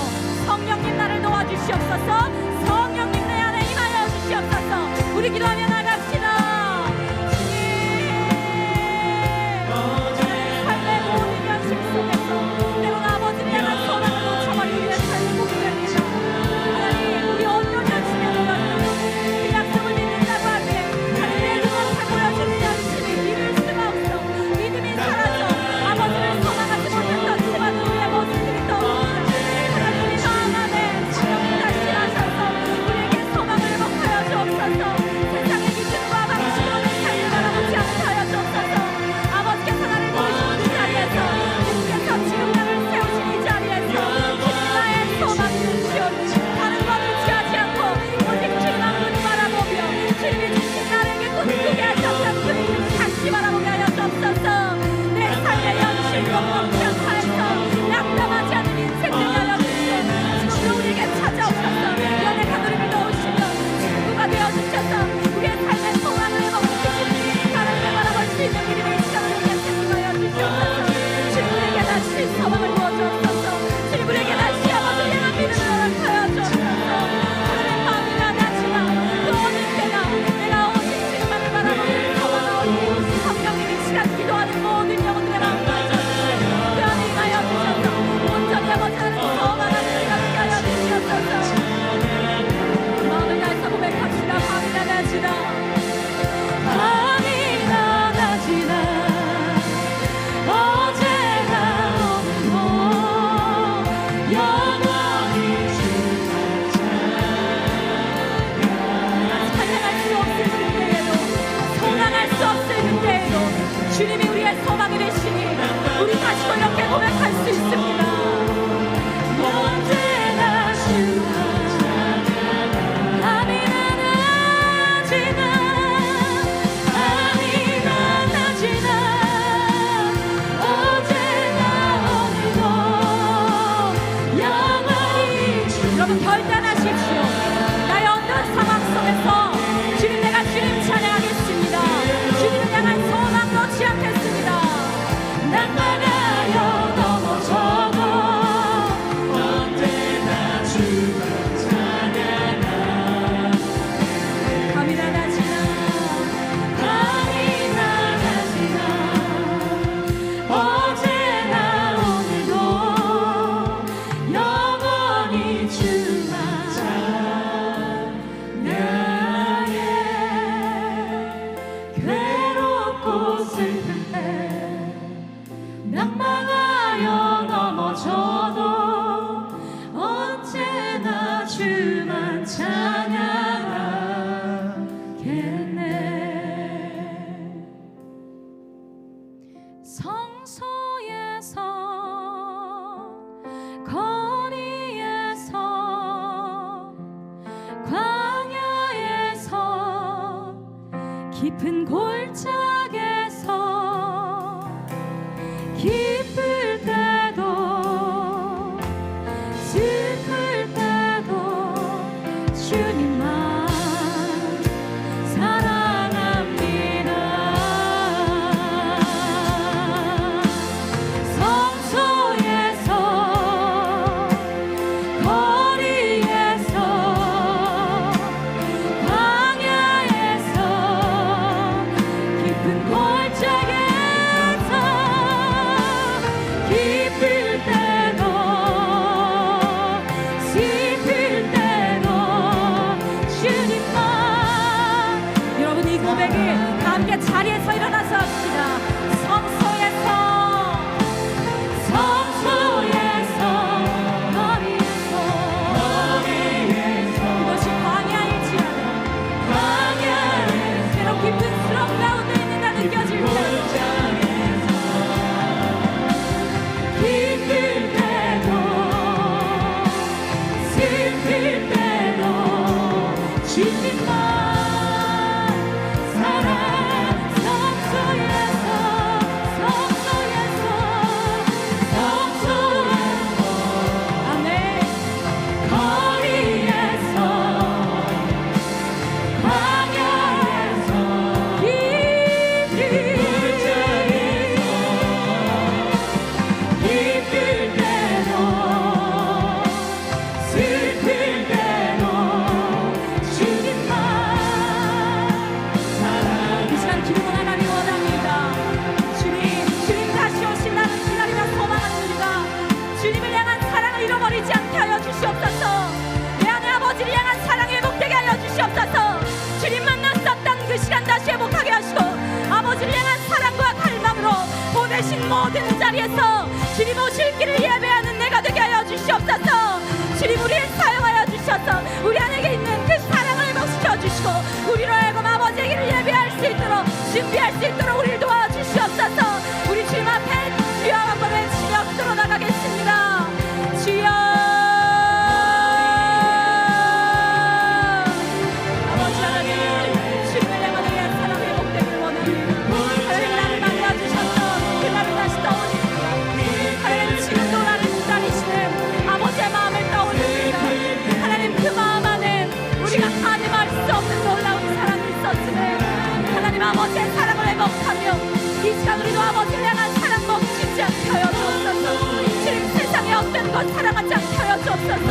성령님 나를 도와주시옵소서. 성령님 내 안에 임하여 주시옵소서. 우리 기도하며 나가 깊은 골짜기에서 기쁠 때도 슬플 때도 주님만 사랑합니다. 성소에서 거리에서 광야에서 깊은 골짜기에서 기쁠 때도 슬플 때도 주님만. 여러분 이 고백이 다 함께 자리에서 일어나서 합시다. 성소에서 거리에서 그것이 광야일지라도 때로 깊은 수렁 가운데 있는가 느껴질 때 기쁠 때도 슬플 때도 주님만 사랑. 성소에서 아멘. 거리에서 광야에서 기쁠 때도 슬플 때도 주님만 사랑. 이 시간 기도는 하나님 원합니다. 주님 다시 오실 날을 기다리며 소망합니다. 주님을 향한 사랑을 잃어버리지 않게 하여 주시옵소서. 내 안에 아버지를 향한 사랑이 회복되게 하여 주시옵소서. 주님 만났었던 그 시간 다시 회복하게 하시고 아버지를 향한 사랑과 갈망으로 보내신 모든 자리에서 주님 오실 길을 예배하는 내가 되게 하여 주시옵소서. 주님 우리를 사용하여 주셔서 우리 안에 있는 그 사랑을 회복시켜 주시고 우리로 하여금 아버지의 길을 예배할 수 있도록 준비할 수 있도록 우리를 도와주시옵소서. 우리 주님 앞에 주여 한번 외치며 붙들어 나가겠습니다. 주여 아버지 하나님 주님을 향한 우리의 사랑이 회복되길 원합니다. 하나님 나를 만나주셨던 그날을 다시 떠올립니다. 하나님 지금도 나를 기다리시는 아버지의 마음을 떠올립니다. 하나님 그 마음 안에 우리가 가늠할 수 없는 놀라운 사랑이 있었음에 하나님 아버지의 사랑을 회복하며 이 시간 우리도 아버지를 향한 사랑 멈추지 않게 하여 주옵소서. 주님 세상에 어떤 것 사랑하지 않게 하여 주옵소서.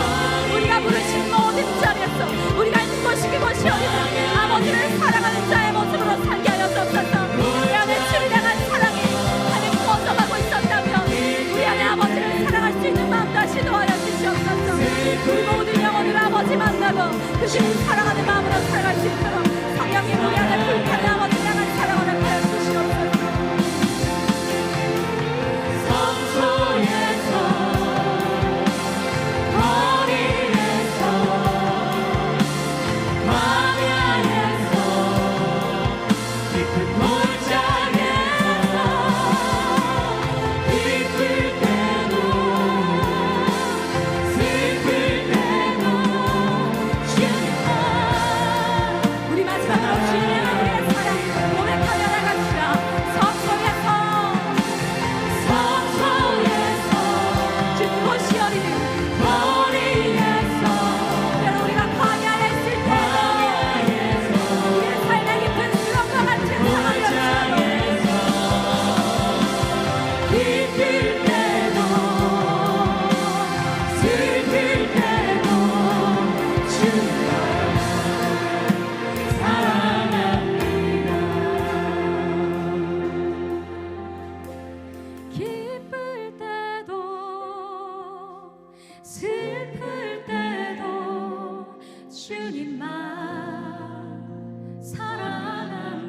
우리가 부르신 모든 자리에서 우리가 있는 곳이 그곳이 어디든 아버지를 사랑하는 자의 모습으로 살게 하여 주옵소서. 우리 안에 주를 향한 사랑이 하나님 뻗어가고 있었다면 우리 안에 아버지를 사랑할 수 있는 마음 다시 도와여 주시옵소서. 우리 모든 영혼을 아버지 만나고 그 주님 사랑하는 마음으로 살아갈 수 있도록 성령님 우리 안에 불타는 아버지를 향한 사랑을 하여 주시옵소서. 성소에서 거리에서 광야에서 깊은 골짜기에서 기쁠 때도 슬플 때도 주님만. 우리 마지막으로 주님 향한 우리의 사랑 고백하며 나갑시다. 성소에서 주님 곳이 어디든 거리에서 때로 우리가 광야에 있을 때도 우리의 삶의 깊은 수렁과 같은 상황이었지만 기쁠 때도 슬플 때도 주님만 사랑합니다. 기쁠 때도 슬플 때도 주님만 사랑합니다.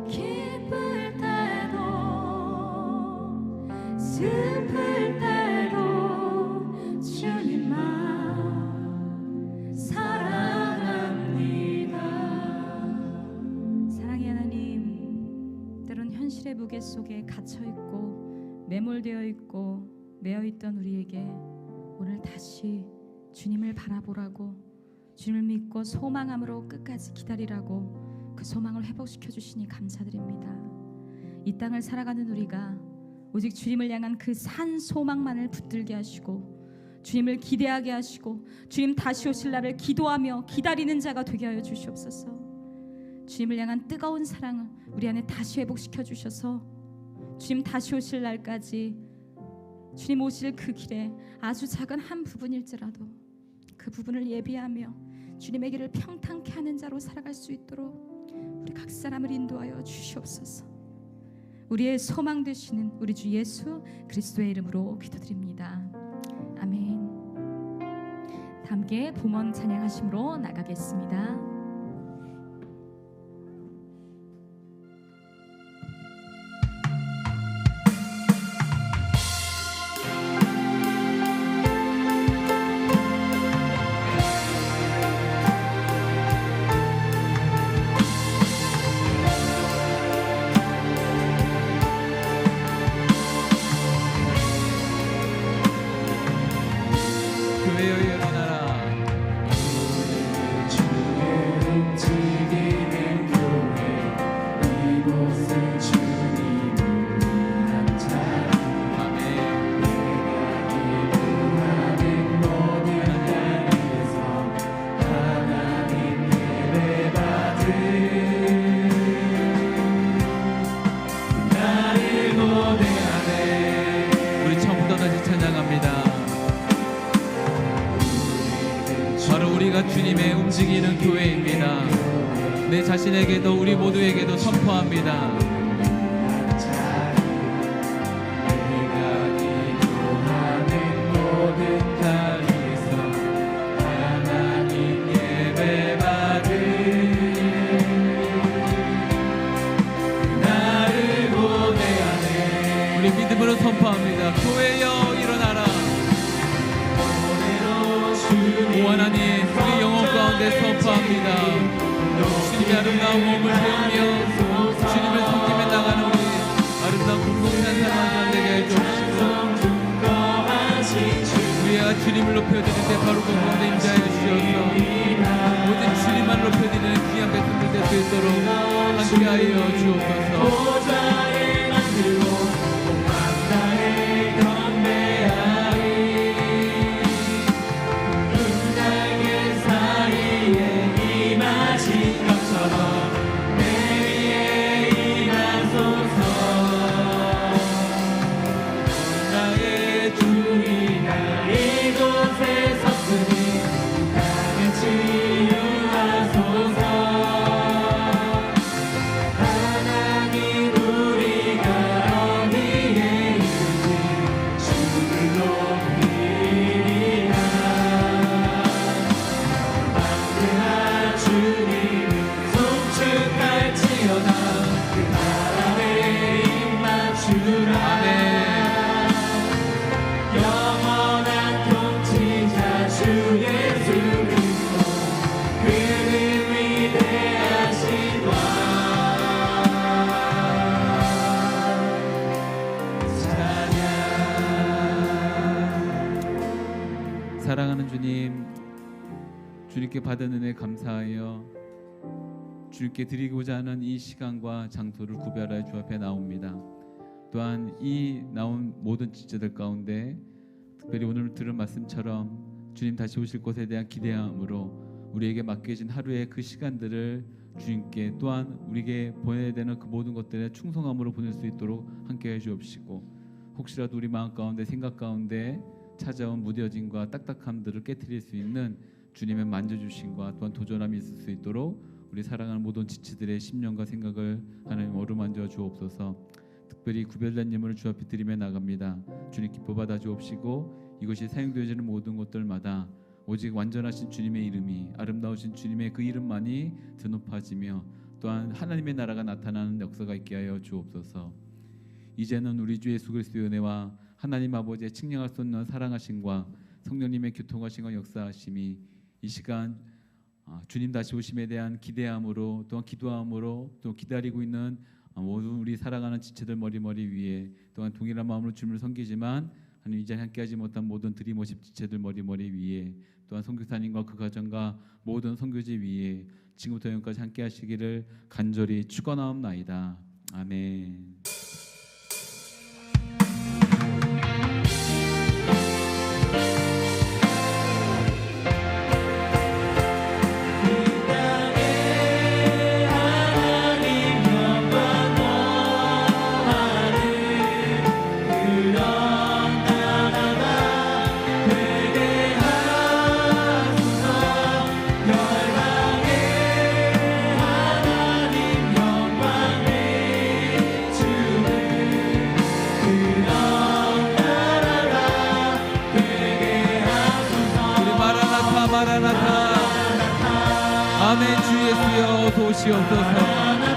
기쁠 때도 슬플 때도 주님만 사랑합니다. 사랑의 하나님, 때론 현실의 무게 속에 갇혀 있고 매몰되어 있고 매여 있던 우리에게 오늘 다시 주님을 바라보라고 주님을 믿고 소망함으로 끝까지 기다리라고 그 소망을 회복시켜 주시니 감사드립니다. 이 땅을 살아가는 우리가 오직 주님을 향한 그 산 소망만을 붙들게 하시고 주님을 기대하게 하시고 주님 다시 오실 날을 기도하며 기다리는 자가 되게 하여 주시옵소서. 주님을 향한 뜨거운 사랑을 우리 안에 다시 회복시켜 주셔서 주님 다시 오실 날까지 주님 오실 그 길에 아주 작은 한 부분일지라도 그 부분을 예비하며 주님의 길을 평탄케 하는 자로 살아갈 수 있도록 우리 각 사람을 인도하여 주시옵소서. 우리의 소망 되시는 우리 주 예수 그리스도의 이름으로 기도드립니다. 아멘. 함께 봉헌 찬양하심으로 나가겠습니다. 교회여 일어나라. 우리 처음부터 다시 찬양합니다. 바로 우리가 주님의 움직이는 교회입니다. 내 자신에게도 우리 모두에게도 선포합니다. 우리 믿음으로 선포합니다. 교회여 일어나라. 오 하나님, 우리 영혼 가운데 선포합니다. 주님의 아름다운 몸을 배우며 주님을 섬기며 나가는 우리 아름다운 공동체한 사람들 되게 해주옵시고 우리가 주님을 높여드릴 때 바로 그 가운데 임자해 주시옵소서. 모든 주님만 높여드리는 귀한 백성들 될 수 있도록 함께하여 주옵소서. 사랑하는 주님, 주님께 받은 은혜 감사하여 주님께 드리고자 하는 이 시간과 장소를 구별하여 주 앞에 나옵니다. 또한 이 나온 모든 지체들 가운데 특별히 오늘 들은 말씀처럼 주님 다시 오실 것에 대한 기대함으로 우리에게 맡겨진 하루의 그 시간들을 주님께 또한 우리에게 보내야 되는 그 모든 것들에 충성함으로 보낼 수 있도록 함께해 주옵시고, 혹시라도 우리 마음 가운데 생각 가운데 찾아온 무뎌짐과 딱딱함들을 깨트릴 수 있는 주님의 만져주심과 또한 도전함이 있을 수 있도록 우리 사랑하는 모든 지체들의 심령과 생각을 하나님 어루만져 주옵소서. 특별히 구별된 예물을 주 앞에 드리며 나갑니다. 주님 기뻐 받아 주옵시고 이것이 사용되어지는 모든 것들마다 오직 완전하신 주님의 이름이, 아름다우신 주님의 그 이름만이 드높아지며 또한 하나님의 나라가 나타나는 역사가 있게 하여 주옵소서. 이제는 우리 주 예수 그리스도의 은혜와 하나님 아버지의 측량할 수 없는 사랑하심과 성령님의 교통하심과 역사하심이 이 시간 주님 다시 오심에 대한 기대함으로 또한 기도함으로 또 기다리고 있는 모든 우리 사랑하는 지체들 머리 위에 또한 동일한 마음으로 주님을 섬기지만 하나님 이 자리에 함께하지 못한 모든 드림워십 지체들 머리 위에 또한 선교사님과 그 가정과 모든 선교지 위에 지금부터 영까지 함께하시기를 간절히 축원하옵나이다. 아멘. 마라나타 아멘. 주 예수여 어서 오시옵소서.